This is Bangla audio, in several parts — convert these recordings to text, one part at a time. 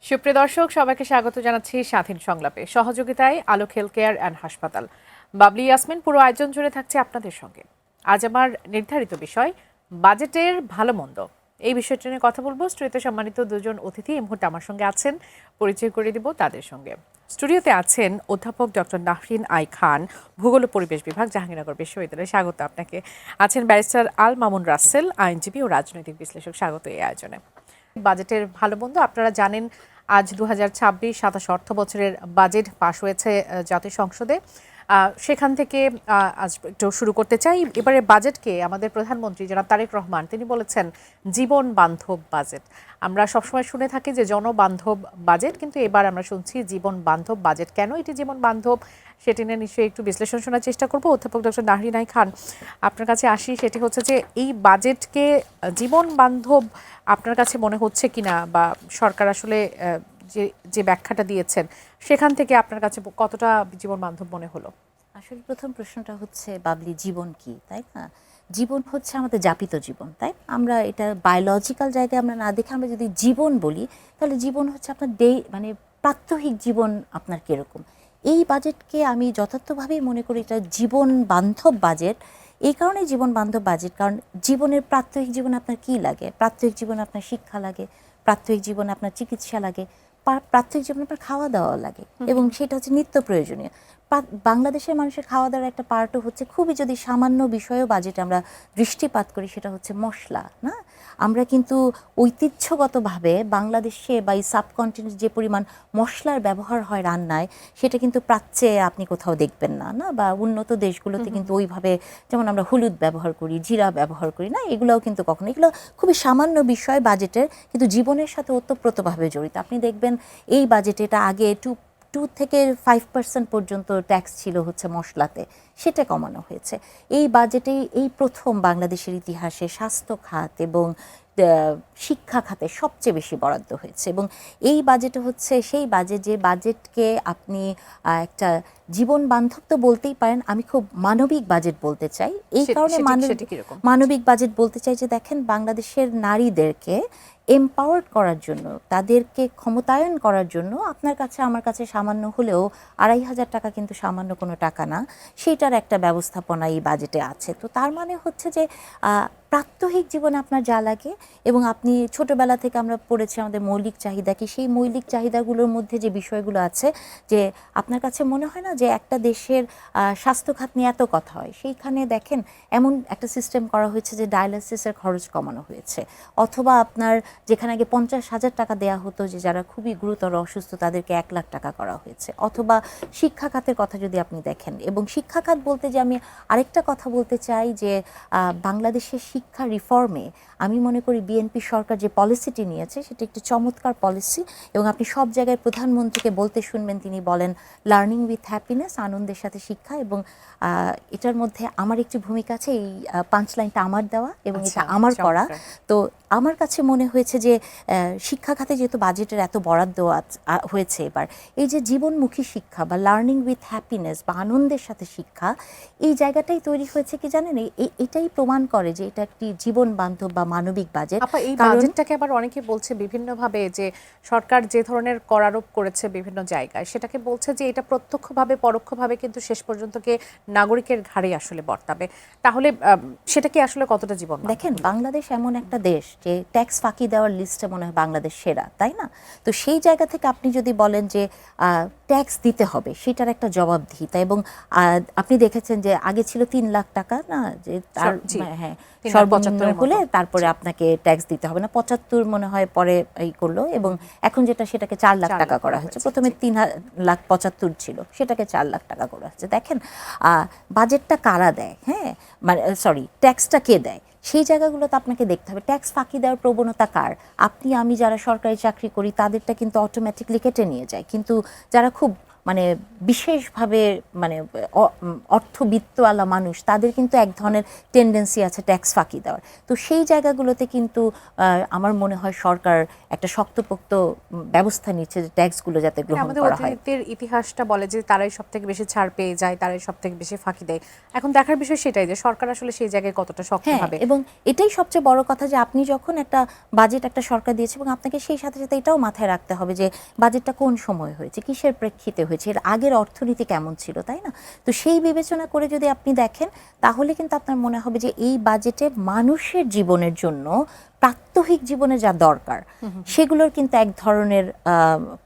সুপ্রিয় দর্শক, সবাইকে স্বাগত জানাচ্ছি স্বাধীন সংলাপে। সহযোগিতায় আলোক হেলথ কেয়ার অ্যান্ড হাসপাতাল। বাবলি ইয়াসমিন পুরো আয়োজন জুড়ে থাকছে আপনাদের সঙ্গে। আজ আমার নির্ধারিত বিষয় বাজেটের ভালো মন্দ। এই বিষয়টি নিয়ে কথা বলবো। স্টুডিওতে সম্মানিত দুজন অতিথি এই মুহূর্তে আমার সঙ্গে আছেন, পরিচয় করে দিব তাদের সঙ্গে। স্টুডিওতে আছেন অধ্যাপক ডক্টর নাহরিন আই খান, ভূগোল ও পরিবেশ বিভাগ, জাহাঙ্গীরনগর বিশ্ববিদ্যালয়। স্বাগত আপনাকে। আছেন ব্যারিস্টার আল মামুন রাসেল, আইনজীবী ও রাজনৈতিক বিশ্লেষক। স্বাগত এই আয়োজনে। বাজেটের ভালো মন্দ আপনারা জানেন, আজ 2026-27 অর্থ বছরের বাজেট পাশ হয়েছে জাতীয় সংসদে। সেখান থেকে আজ একটু শুরু করতে চাই। এবারে বাজেটকে আমাদের প্রধানমন্ত্রী জনাব তারেক রহমান তিনি বলেছেন জীবন বান্ধব বাজেট। আমরা সবসময় শুনে থাকি যে জনবান্ধব বাজেট, কিন্তু এবার আমরা শুনছি জীবন বান্ধব বাজেট। কেন এটি জীবন বান্ধব সেটি নিয়ে নিশ্চয়ই একটু বিশ্লেষণ শোনার চেষ্টা করব। অধ্যাপক ডক্টর নাহরিন আই খান, আপনার কাছে আসি। সেটি হচ্ছে যে এই বাজেটকে জীবন বান্ধব আপনার কাছে মনে হচ্ছে কিনা, বা সরকার আসলে যে যে ব্যাখ্যাটা দিয়েছেন সেখান থেকে আপনার কাছে কতটা জীবন বান্ধব মনে হলো? আসলে প্রথম প্রশ্নটা হচ্ছে বাবলি, জীবন কি, তাই না? জীবন হচ্ছে আমাদের যাপিত জীবন, তাই আমরা এটা বায়োলজিক্যাল জায়গায় আমরা না দেখে আমরা যদি জীবন বলি, তাহলে জীবন হচ্ছে আপনার মানে প্রাত্যহিক জীবন আপনার কীরকম। এই বাজেটকে আমি যথার্থভাবেই মনে করি এটা জীবন বান্ধব বাজেট। এই কারণে জীবন বান্ধব বাজেট, কারণ জীবনের প্রাত্যহিক জীবনে আপনার কী লাগে? প্রাত্যহিক জীবনে আপনার শিক্ষা লাগে, প্রাত্যহিক জীবনে আপনার চিকিৎসা লাগে, প্রাত্যহিক জীবনে আপনার খাওয়া দাওয়া লাগে, এবং সেটা হচ্ছে নিত্য প্রয়োজনীয়। বাংলাদেশের মানুষের খাওয়া দাওয়ার একটা পার্টও হচ্ছে, খুবই যদি সামান্য বিষয়েও বাজেটে আমরা দৃষ্টিপাত করি, সেটা হচ্ছে মশলা। না, আমরা কিন্তু ঐতিহ্যগতভাবে বাংলাদেশে বা এই সাবকন্টিনেন্ট যে পরিমাণ মশলার ব্যবহার হয় রান্নায়, সেটা কিন্তু প্রাচ্যে আপনি কোথাও দেখবেন না, না, বা উন্নত দেশগুলোতে কিন্তু ওইভাবে, যেমন আমরা হলুদ ব্যবহার করি, জিরা ব্যবহার করি না, এগুলোও কিন্তু কখনো, এগুলো খুবই সামান্য বিষয় বাজেটের, কিন্তু জীবনের সাথে ওতপ্রোতভাবে জড়িত। আপনি দেখবেন এই বাজেটে, এটা আগে 2 থেকে 5% পর্যন্ত ট্যাক্স ছিল হচ্ছে মশলাতে, সেটা কমানো হয়েছে। এই বাজেটে এই প্রথম বাংলাদেশের ইতিহাসে স্বাস্থ্য খাত এবং শিক্ষা খাতে সবচেয়ে বেশি বরাদ্দ হয়েছে, এবং এই বাজেটে হচ্ছে সেই বাজেট, যে বাজেটকে আপনি একটা জীবন বান্ধব তো বলতেই পারেন, আমি খুব মানবিক বাজেট বলতে চাই। এই কারণে মানবিক বাজেট বলতে চাই যে দেখেন, বাংলাদেশের নারীদেরকে এম্পাওয়ার্ড করার জন্য, তাদেরকে ক্ষমতায়ন করার জন্য আপনার কাছে আমার কাছে সামান্য হলেও 2,500 টাকা কিন্তু সামান্য কোনো টাকা না, সেইটার একটা ব্যবস্থাপনা এই বাজেটে আছে। তো তার মানে হচ্ছে যে প্রাত্যহিক জীবনে আপনার যা লাগে, এবং আপনি ছোটবেলা থেকে আমরা পড়েছি আমাদের মৌলিক চাহিদা কি, সেই মৌলিক চাহিদাগুলোর মধ্যে যে বিষয়গুলো আছে, যে আপনার কাছে মনে হয় না যে একটা দেশের স্বাস্থ্য খাত নিয়ে এত কথা হয়, সেইখানে দেখেন এমন একটা সিস্টেম করা হয়েছে যে ডায়ালিসিসের খরচ কমানো হয়েছে, অথবা আপনার যেখানে আগে 50,000 টাকা দেওয়া হতো, যে যারা খুবই গুরুতর অসুস্থ তাদেরকে 1 লাখ টাকা করা হয়েছে। অথবা শিক্ষা খাতের কথা যদি আপনি দেখেন, এবং শিক্ষা খাত বলতে যে আমি আরেকটা কথা বলতে চাই, যে বাংলাদেশের শিক্ষা রিফর্মে আমি মনে করি বিএনপি সরকার যে পলিসিটি নিয়েছে সেটা একটি চমৎকার পলিসি, এবং আপনি সব জায়গায় প্রধানমন্ত্রীকে বলতে শুনবেন, তিনি বলেন লার্নিং উইথ হ্যাপিনেস, আনন্দের সাথে শিক্ষা। এবং এটার মধ্যে আমার একটি ভূমিকা আছে, এই 5 লাইনটা আমার দেওয়া, এবং এটা আমার করা। তো আমার কাছে মনে হয়েছে যে শিক্ষা খাতে যেহেতু বাজেটের এত বরাদ্দ হয়েছে এবার, এই যে জীবনমুখী শিক্ষা বা লার্নিং উইথ হ্যাপিনেস বা আনন্দের সাথে শিক্ষা, এই জায়গাটাই তৈরি হয়েছে কি জানেন, এটাই প্রমাণ করে যে এটা একটি জীবন বান্ধব বা মানবিক বাজেট। এই বাজেটটাকে আবার অনেকে বলছে বিভিন্নভাবে, যে সরকার যে ধরনের কর আরোপ করেছে বিভিন্ন জায়গায়, সেটাকে বলছে যে এটা প্রত্যক্ষভাবে পরোক্ষভাবে কিন্তু শেষ পর্যন্ত কে নাগরিকের ঘাড়ে আসলে বর্তাবে। তাহলে সেটা কি আসলে কতটা জীবন? দেখেন, বাংলাদেশ এমন একটা দেশ যে ট্যাক্স ফাঁকি দেওয়ার লিস্টে মনে হয় বাংলাদেশ সেরা, তাই না? তো সেই জায়গা থেকে আপনি যদি বলেন যে ট্যাক্স দিতে হবে, সেটার একটা জবাবদিহিতা, এবং আপনি দেখেছেন যে আগে ছিল 3 লাখ টাকা, না, যে তার হ্যাঁ সর্বনিম্ন হলে তারপরে আপনাকে ট্যাক্স দিতে হবে না, 75 মনে হয় পরে এই করলো, এবং এখন যেটা সেটাকে 4 লাখ টাকা করা হয়েছে। প্রথমে 3,75,000 ছিল, সেটাকে 4 লাখ টাকা করা হয়েছে। দেখেন বাজেটটা কারা দেয়, হ্যাঁ, মানে সরি, ট্যাক্সটা কে দেয়, সেই জায়গাগুলোতে আপনাকে দেখতে হবে। ট্যাক্স ফাঁকি দেওয়ার প্রবণতা কার? আপনি আমি যারা সরকারি চাকরি করি তাদেরটা কিন্তু অটোমেটিকলি কেটে নিয়ে যায়, কিন্তু যারা খুব মানে বিশেষভাবে মানে অর্থবিত্তওয়ালা মানুষ, তাদের কিন্তু এক ধরনের টেন্ডেন্সি আছে ট্যাক্স ফাঁকি দেওয়ার। তো সেই জায়গাগুলোতে কিন্তু আমার মনে হয় সরকার একটা শক্তপোক্ত ব্যবস্থা নিচ্ছে যে ট্যাক্সগুলো যাতে গ্রহণ আমাদের করা হয়। অতীতের ইতিহাসটা বলে যে তারাই সব থেকে বেশি ছাড় পেয়ে যায়, তারাই সব থেকে বেশি ফাঁকি দেয়। এখন দেখার বিষয় সেটাই যে সরকার আসলে সেই জায়গায় কতটা শক্ত হ্যাঁ, হবে। এবং এটাই সবচেয়ে বড় কথা যে আপনি যখন একটা বাজেট একটা সরকার দিয়েছে, এবং আপনাকে সেই সাথে সাথে এটাও মাথায় রাখতে হবে যে বাজেটটা কোন সময় হয়েছে, কিসের প্রেক্ষিতে হয়েছে, এর আগের অর্থনীতি কেমন ছিল, তাই না? তো সেই বিবেচনা করে যদি আপনি দেখেন, তাহলে কিন্তু আপনার মনে হবে যে এই বাজেটে মানুষের জীবনের জন্য প্রাত্যহিক জীবনে যা দরকার সেগুলোর কিন্তু এক ধরনের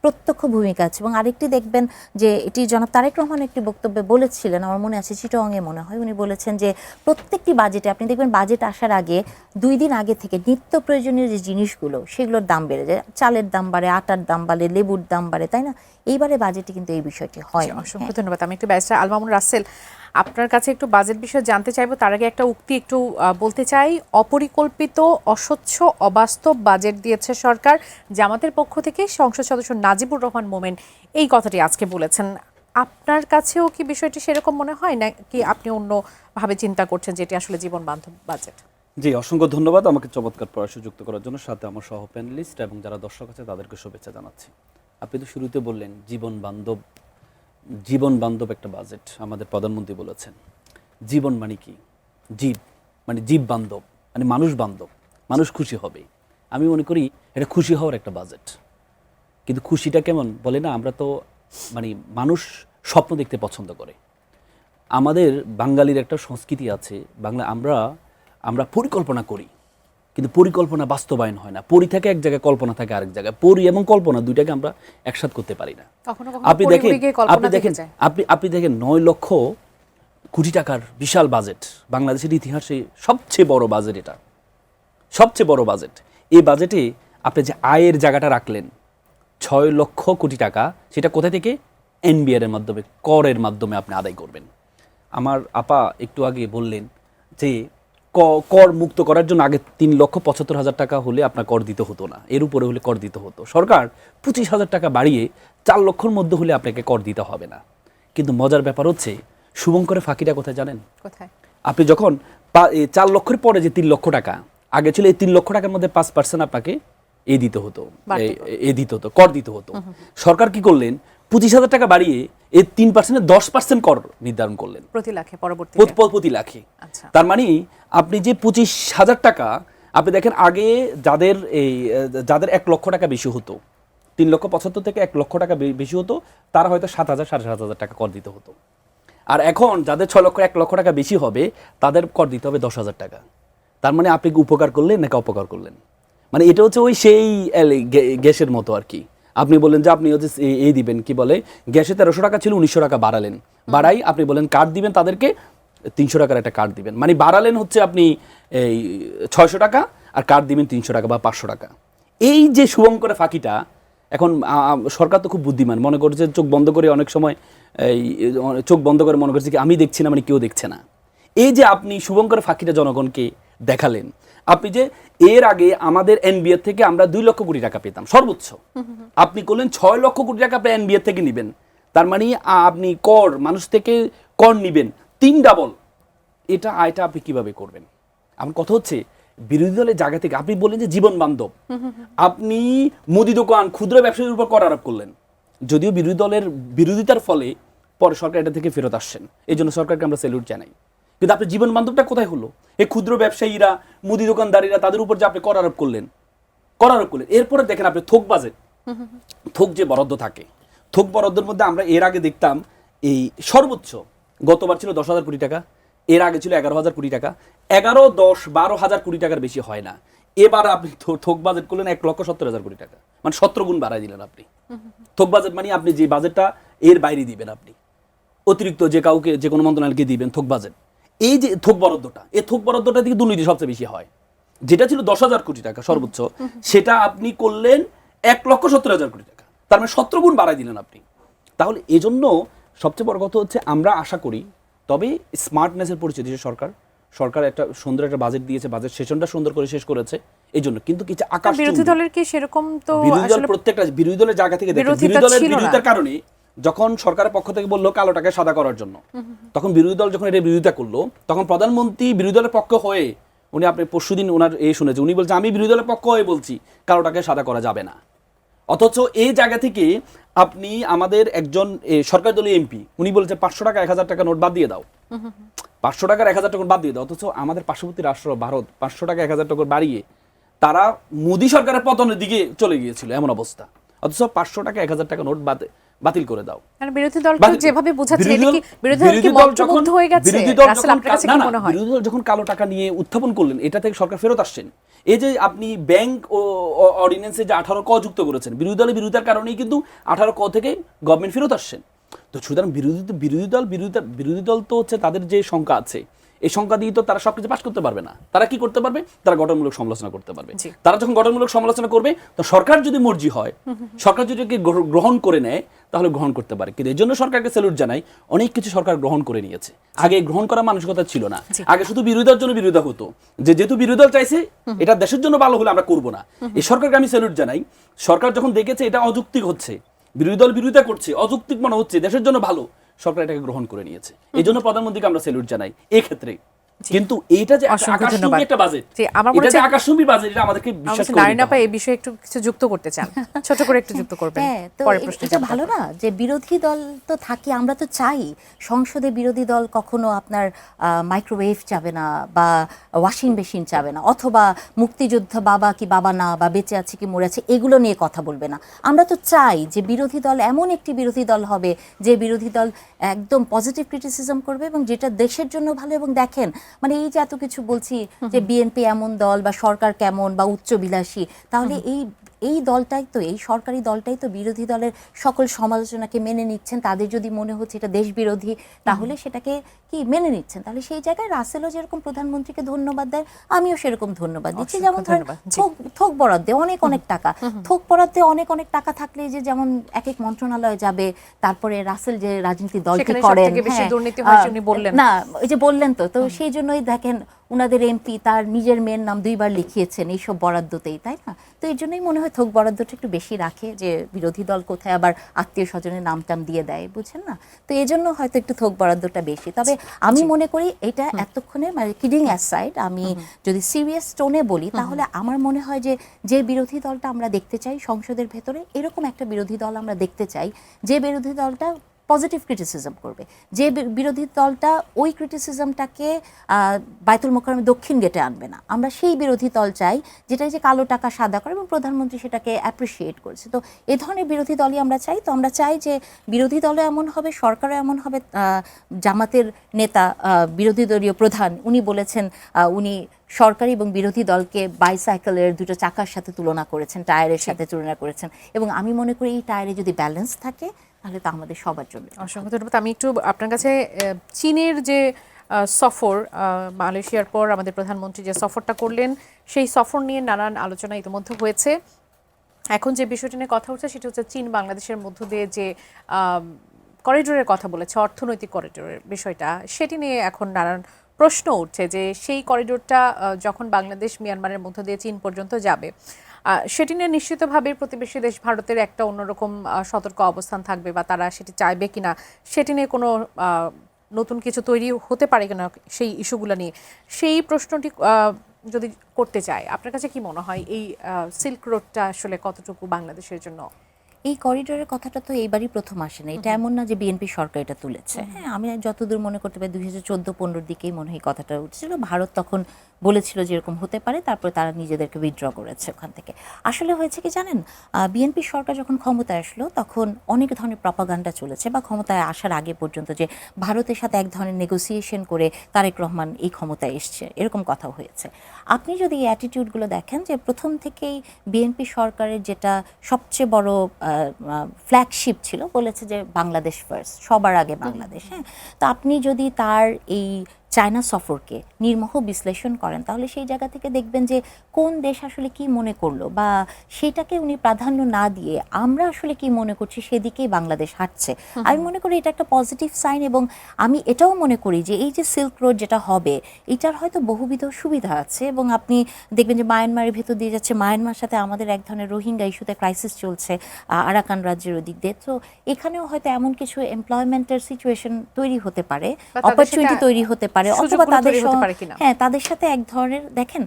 প্রত্যক্ষ ভূমিকা আছে। এবং আরেকটি দেখবেন যে এটি জনাব তারেক রহমান একটি বক্তব্যে বলেছিলেন, আমার মনে আছে চিটংয়ে মনে হয়, উনি বলেছেন যে প্রত্যেকটি বাজেটে আপনি দেখবেন বাজেট আসার আগে 2 দিন আগে থেকে নিত্য প্রয়োজনীয় যে জিনিসগুলো সেগুলোর দাম বেড়ে যায়, চালের দাম বাড়ে, আটার দাম বাড়ে, লেবুর দাম বাড়ে, তাই না? এইবারে বাজেটে কিন্তু এই বিষয়টি হয়। অসংখ্য ধন্যবাদ। আমি একটু ব্যারিস্টার আল মামুন রাসেল আপনার কাছে একটু বাজেট বিষয়ে জানতে চাইবো। তার আগে একটা উক্তি একটু বলতে চাই। অপরিকল্পিত, অস্বচ্ছ, অবাস্তব বাজেট দিয়েছে সরকার। জামাতের পক্ষ থেকে সংসদ সদস্য নাজিবুর রহমান মোমেন এই কথাটি আজকে বলেছেন। আপনার কাছেও কি বিষয়টি সেরকম মনে হয়, নাকি আপনি অন্যভাবে চিন্তা করছেন যে এটি আসলে জীবন বান্ধব বাজেট? জি, অসংখ্য ধন্যবাদ আমাকে চমৎকার পরামর্শ যুক্ত করার জন্য। সাথে আমার সহ প্যানেলিস্ট এবং যারা দর্শক আছে তাদেরকে শুভেচ্ছা জানাচ্ছি। আপনি তো শুরুতে বললেন জীবন বান্ধব একটা বাজেট আমাদের প্রধানমন্ত্রী বলেছেন। জীবন মানে কি? জীব মানে জীব বান্ধব, মানে মানুষ বান্ধব, মানুষ খুশি হবে। আমি মনে করি এটা খুশি হওয়ার একটা বাজেট। কিন্তু খুশিটা কেমন বলে না, আমরা তো মানে মানুষ স্বপ্ন দেখতে পছন্দ করে। আমাদের বাঙালির একটা সংস্কৃতি আছে, আমরা পরিকল্পনা করি, কিন্তু পরিকল্পনা বাস্তবায়ন হয় না। পরি থাকে এক জায়গায়, কল্পনা থাকে আরেক জায়গায়। পরি এবং কল্পনা দুইটাকে আমরা একসাথ করতে পারি না। আপনি দেখেন 9 লক্ষ কোটি টাকার বিশাল বাজেট, বাংলাদেশের ইতিহাসে সবচেয়ে বড় বাজেট, এটা সবচেয়ে বড় বাজেট। এই বাজেটে আপনি যে আয়ের জায়গাটা রাখলেন 6 লক্ষ কোটি টাকা, সেটা কোথা থেকে? এনবিআর এর মাধ্যমে, করের মাধ্যমে আপনি আদায় করবেন। আমার আপা একটু আগে বললেন যে কর মুক্ত করার জন্য আগে 3,75,000 টাকা হলে আপনার কর দিতে হতো না, এর উপরে হলে কর দিতে হতো। সরকার 25,000 টাকা বাড়িয়ে 4 লক্ষর মধ্যে হলে আপনাকে কর দিতে হবে না। কিন্তু মজার ব্যাপার হচ্ছে শুভঙ্করের ফাঁকিটা কোথায় জানেন? কোথায়? আপনি যখন 4 লক্ষের পরে যে 3 লক্ষ টাকা আগে ছিল, এই 3 লক্ষ টাকার মধ্যে 5% আপনাকে দিতে হতো, কর দিতে হতো। সরকার কি করলেন? 25,000 টাকা বাড়িয়ে এই 3%-এর 10% কর নির্ধারণ করলেন প্রতি লাখে, প্রতি লাখে। তার মানে আপনি যে 25,000 টাকা, আপনি দেখেন আগে যাদের 1 লক্ষ টাকা বেশি হতো, 3,75,000 থেকে 1 লক্ষ টাকা বেশি হতো, তারা হয়তো 7,000 7,500 টাকা কর দিতে হতো। আর এখন যাদের 6 লক্ষ 1 লক্ষ টাকা বেশি হবে, তাদের কর দিতে হবে 10,000 টাকা। তার মানে আপনি উপকার করলেন নাকি অপকার করলেন? মানে এটা হচ্ছে ওই সেই গ্যাসের মতো আর কি। আপনি বলেন যে আপনি হচ্ছে এই দিবেন, কি বলে, গ্যাসে 1300 টাকা ছিল, 1900 টাকা বাড়ালেন। বাড়াই আপনি বলেন কার্ড দিবেন তাদেরকে, 300 টাকার একটা কার্ড দিবেন, মানে বাড়ালেন হচ্ছে আপনি এই 600 টাকা, আর কার্ড দিবেন 300 টাকা বা 500 টাকা। এই যে শুভঙ্করের ফাঁকিটা, এখন সরকার তো খুব বুদ্ধিমান, মনে করছে চোখ বন্ধ করে, অনেক সময় চোখ বন্ধ করে মনে করছে কি আমি দেখছি না, মানে কেউ দেখছে না। এই যে আপনি শুভঙ্করের ফাঁকিটা জনগণকে দেখালেন, আপনি যে এর আগে আমাদের এনবিআর থেকে আমরা 2 লক্ষ কোটি টাকা পেতাম সর্বোচ্চ, আপনি করলেন 6 লক্ষ কোটি টাকা আপনি এনবিআর থেকে নেবেন। তার মানে আপনি মানুষ থেকে কর নিবেন 3 ডাবল। এটা আয়টা আপনি কিভাবে করবেন? আমার কথা হচ্ছে বিরোধী দলের জায়গা থেকে আপনি বললেন যে জীবন বান্ধব, আপনি মুদি দোকান, ক্ষুদ্র ব্যবসায়ীর উপর কর আরোপ করলেন। যদিও বিরোধী দলের বিরোধিতার ফলে পরে সরকার এটা থেকে ফেরত আসছেন, এই জন্য সরকারকে আমরা স্যালুট জানাই। কিন্তু আপনি জীবন বান্ধবটা কোথায় হলো? এই ক্ষুদ্র ব্যবসায়ীরা, মুদি দোকানদারিরা, তাদের উপর যে আপনি কর আরোপ করলেন। এরপরে দেখেন আপনি থোক বাজেট, থোক যে বরাদ্দ থাকে, থোক বরাদ্দের মধ্যে আমরা এর আগে দেখতাম এই সর্বোচ্চ গতবার ছিল 10,000 কোটি টাকা, এর আগে ছিল 11,000 কোটি টাকা, 11, 10, 12,000 কোটি টাকার বেশি হয় না। এবার আপনি থোক বাজেট করলেন 1,70,000 কোটি টাকা, মানে 17 গুণ বাড়াই দিলেন আপনি। থোক বাজেট মানে আপনি যে বাজেটটা এর বাইরে দিবেন, আপনি অতিরিক্ত যে কাউকে, যে কোনো মন্ত্রণালয়কে দিবেন থোক বাজেট। এই যে থোক বরাদ্দটা, এই থোক বরাদ্দটা থেকে দুর্নীতি সবচেয়ে বেশি হয়। যেটা ছিল 10,000 কোটি টাকা সর্বোচ্চ, সেটা আপনি করলেন 1,70,000 কোটি টাকা, তার মানে 17 গুণ বাড়াই দিলেন আপনি। তাহলে এজন্য সবচেয়ে বড় কথা হচ্ছে আমরা আশা করি, তবে স্মার্টনেসের পরিচয় দিয়েছে সরকার একটা সুন্দর একটা বাজেট দিয়েছে, বাজেট সেশনটা সুন্দর করে শেষ করেছে। এই জন্য কিন্তু কিছু আকাশ, বিরোধী দলের কি সেরকম? তো বিরোধী দল প্রত্যেকটা বিরোধী দলের জায়গা থেকে দেখেন, বিরোধী দলের বিরোধিতার কারণে যখন সরকারের পক্ষ থেকে বললো কালো টাকা সাদা করার জন্য, তখন বিরোধী দল যখন এটা বিরোধিতা করলো, তখন প্রধানমন্ত্রী বিরোধী দলের পক্ষ হয়ে উনি আপনি পরশুদিন ওনার শুনেছে, উনি বলছে আমি বিরোধী দলের পক্ষ হয়ে বলছি কালো টাকা সাদা করা যাবে না। অথচ এই জায়গা থেকে আপনি আমাদের একজন সরকার দলীয় এমপি উনি বলছে 500 টাকা 1000 টাকা নোট বাদ দিয়ে দাও, 500 টাকার 1000 টাকা বাদ দিয়ে দাও। অথচ আমাদের পার্শ্ববর্তী রাষ্ট্র ভারত 500 টাকা 1000 টাকা বাড়িয়ে তারা মোদী সরকারের পতনের দিকে চলে গিয়েছিল, এমন অবস্থা। অথচ 500 টাকা 1000 টাকা নোট বাতিল করে দাও। মানে বিরোধী দল যেভাবে বোঝাচ্ছে এটা কি বিরোধী দল কি মন্ত্রমুগ্ধ হয়ে গেছে? রাসেল, আপনার কাছে কি মনে হয়? বিরোধী দল যখন কালো টাকা নিয়ে উত্থাপন করলেন, এটা থেকে সরকার ফেরত আসছেন। এই যে আপনি ব্যাংক ও অর্ডিন্যান্সে যে 18 ক যুক্ত করেছেন, বিরোধী দলের বিরোধিতার কারণেই কিন্তু 18 ক থেকে গভর্নমেন্ট ফেরত আসছেন। তো সুতরাং বিরোধী দল তো হচ্ছে তাদের যে সংখ্যা আছে, এই সংখ্যা দিয়ে তো তারা সবকিছু পাস করতে পারবে না। তারা কি করতে পারবে? তারা গঠনমূলক সমালোচনা করতে পারবে। তারা যখন গঠনমূলক সমালোচনা করবে, তো সরকার যদি মর্জি হয়, সরকার যদি গ্রহণ করে নেয়, তাহলে গ্রহণ করতে পারে। কিন্তু এই জন্য সরকারকে স্যালুট জানাই, অনেক কিছু সরকার গ্রহণ করে নিয়েছে। আগে গ্রহণ করা মানসিকতা ছিল না। আগে শুধু বিরোধীর জন্য বিরোধিতা হতো, যে যেহেতু বিরোধী দল চাইছে এটা দেশের জন্য ভালো হলে আমরা করব না। এই সরকারকে আমি স্যালুট জানাই। সরকার যখন দেখেছে এটা অযৌক্তিক হচ্ছে, বিরোধী দল বিরোধিতা করছে, অযৌক্তিক মনে হচ্ছে, দেশের জন্য ভালো, সরকার এটাকে গ্রহণ করে নিয়েছে। এই জন্য প্রধানমন্ত্রীকে আমরা স্যালুট জানাই এই ক্ষেত্রে। কিন্তু এইটা যে আকাশচুম্বী একটা বাজেট, এটা যে আকাশচুম্বী বাজেট, এটা আমাদেরকে বিশ্বাস করতে হবে। নারীনা পাই এই বিষয়ে একটু কিছু যুক্ত করতে চান, ছোট করে একটু যুক্ত করবেন। হ্যাঁ, তো এটা ভালো না যে বিরোধী দল তো থাকি, আমরা তো চাই সংসদে বিরোধী দল কখনো আপনার মাইক্রোওয়েভ চাবে না বা ওয়াশিং মেশিন চাবে না, অথবা মুক্তিযুদ্ধ বাবা কি বাবা না, বা বেঁচে আছে কি মরে আছে, এগুলো নিয়ে কথা বলবে না। আমরা তো চাই যে বিরোধী দল এমন একটি বিরোধী দল হবে যে বিরোধী দল একদম পজিটিভ ক্রিটিসিজম করবে এবং যেটা দেশের জন্য ভালো। এবং দেখেন, মানে এই যে এত কিছু বলছি যে বিএনপি এমন দল বা সরকার কেমন বা উচ্চবিলাসী, তাহলে এই দলটাই তো, এই সরকারি দলটাই তো বিরোধী দলের সকল সমালোচনাকে মেনে নিচ্ছেন। তাদের যদি মনে হচ্ছে এটা দেশ বিরোধী, তাহলে সেটাকে কি মেনে নিচ্ছেন। তাহলে সেই জায়গায় রাসেলও যেরকম প্রধানমন্ত্রীকে ধন্যবাদ দেয়, আমিও সেরকম ধন্যবাদ দিচ্ছি। যেমন থোক বরাদ্দে অনেক টাকা, থোক বরাদ্দে অনেক টাকা থাকলে যে যেমন এক এক মন্ত্রণালয় যাবে, তারপরে রাসেল যে রাজনীতি দলটি করেন, না ওই যে বললেন তো সেই জন্যই দেখেন উনাদের এমপি তার নিজের মেয়ের নাম 2 বার লিখিয়েছেন এইসব বরাদ্দতেই, তাই না? তো এই জন্যই মনে হয় থোক বরাদ্দটা একটু বেশি রাখে, যে বিরোধী দল কোথায় আবার আত্মীয় স্বজনের নাম টাম দিয়ে দেয়, বুঝছেন না? তো এই জন্য হয়তো একটু থোক বরাদ্দটা বেশি। তবে আমি মনে করি এটা এতক্ষণে, মানে কিডিং অ্যাসাইড, আমি যদি সিরিয়াস টোনে বলি, তাহলে আমার মনে হয় যে বিরোধী দলটা আমরা দেখতে চাই সংসদের ভেতরে, এরকম একটা বিরোধী দল আমরা দেখতে চাই, যে বিরোধী দলটা পজিটিভ ক্রিটিসিজম করবে, যে বিরোধী দলটা ওই ক্রিটিসিজমটাকে বায়তুল মোকাররমে দক্ষিণ গেটে আনবে না। আমরা সেই বিরোধী দল চাই যেটা যে কালো টাকা সাদা করে, এবং প্রধানমন্ত্রী সেটাকে অ্যাপ্রিসিয়েট করেছে। তো এই ধরনের বিরোধী দলই আমরা চাই। তো আমরা চাই যে বিরোধী দলও এমন হবে, সরকারও এমন হবে। জামাতের নেতা, বিরোধী দলীয় প্রধান, উনি বলেছেন উনি সরকারি এবং বিরোধী দলকে বাইসাইকেলের 2টো চাকার সাথে তুলনা করেছেন, টায়ারের সাথে তুলনা করেছেন। এবং আমি মনে করি এই টায়ারে যদি ব্যালেন্স থাকে, তাহলে তো আমাদের সবার জন্য। অসংখ্য ধন্যবাদ। আমি একটু আপনার কাছে চীনের যে সফর, মালয়েশিয়ার পর আমাদের প্রধানমন্ত্রী যে সফরটা করলেন, সেই সফর নিয়ে নানান আলোচনা ইতিমধ্যে হয়েছে। এখন যে বিষয়টি নিয়ে কথা হচ্ছে সেটা হচ্ছে চীন বাংলাদেশের মধ্য দিয়ে যে করিডোরের কথা বলেছে, অর্থনৈতিক করিডোরের বিষয়টা, সেটি নিয়ে এখন নানান প্রশ্ন উঠছে যে সেই করিডোরটা যখন বাংলাদেশ মিয়ানমারের মধ্য দিয়ে চীন পর্যন্ত যাবে, সেটি নিয়ে নিশ্চিতভাবে প্রতিবেশী দেশ ভারতের একটা অন্যরকম সতর্ক অবস্থান থাকবে, বা তারা সেটি চাইবে কিনা, সেটি নিয়ে কোনো নতুন কিছু তৈরি হতে পারে কিনা সেই ইস্যুগুলো নিয়ে, সেই প্রশ্নটি যদি করতে চায়, আপনার কাছে কি মনে হয় এই সিল্ক রোডটা আসলে কতটুকু বাংলাদেশের জন্য? এই করিডোরের কথাটা তো এইবারই প্রথম আসে না, এটা এমন না যে বিএনপি সরকার এটা তুলেছে। হ্যাঁ, আমি যতদূর মনে করতে পারি 2014-15 দিকেই মনে হয় কথাটা উঠছিল। ভারত তখন বলেছিল যে এরকম হতে পারে, তারপরে তারা নিজেদেরকে উইথড্র করেছে ওখান থেকে। আসলে হয়েছে কি জানেন, বিএনপি সরকার যখন ক্ষমতায় আসলো, তখন অনেক ধরনের প্রপাগান্ডা চলেছে, বা ক্ষমতায় আসার আগে পর্যন্ত, যে ভারতের সাথে এক ধরনের নেগোসিয়েশন করে তারেক রহমান এই ক্ষমতায় এসছে, এরকম কথা হয়েছে। আপনি যদি এই অ্যাটিটিউডগুলো দেখেন, যে প্রথম থেকেই বিএনপি সরকারের যেটা সবচেয়ে বড় ফ্ল্যাগশিপ ছিল, বলেছে যে বাংলাদেশ ফার্স্ট, সবার আগে বাংলাদেশ। হ্যাঁ, তো আপনি যদি তার এই চায়না সফরকে নির্মোহ বিশ্লেষণ করেন, তাহলে সেই জায়গা থেকে দেখবেন যে কোন দেশ আসলে কি মনে করলো বা সেটাকে উনি প্রাধান্য না দিয়ে আমরা আসলে কি মনে করছি সেদিকেই বাংলাদেশ হাঁটছে। আমি মনে করি এটা একটা পজিটিভ সাইন, এবং আমি এটাও মনে করি যে এই যে সিল্ক রোড যেটা হবে এটার হয়তো বহুবিধ সুবিধা আছে, এবং আপনি দেখবেন যে মায়ানমারের ভেতর দিয়ে যাচ্ছে, মায়ানমার সাথে আমাদের এক ধরনের রোহিঙ্গা ইস্যুতে ক্রাইসিস চলছে আরাকান রাজ্যের ওদিক দিয়ে, তো এখানেও হয়তো এমন কিছু এমপ্লয়মেন্টের সিচুয়েশন তৈরি হতে পারে, অপরচুনিটি তৈরি হতে পারে, অথবা তাদের হ্যাঁ তাদের সাথে এক ধরনের, দেখেন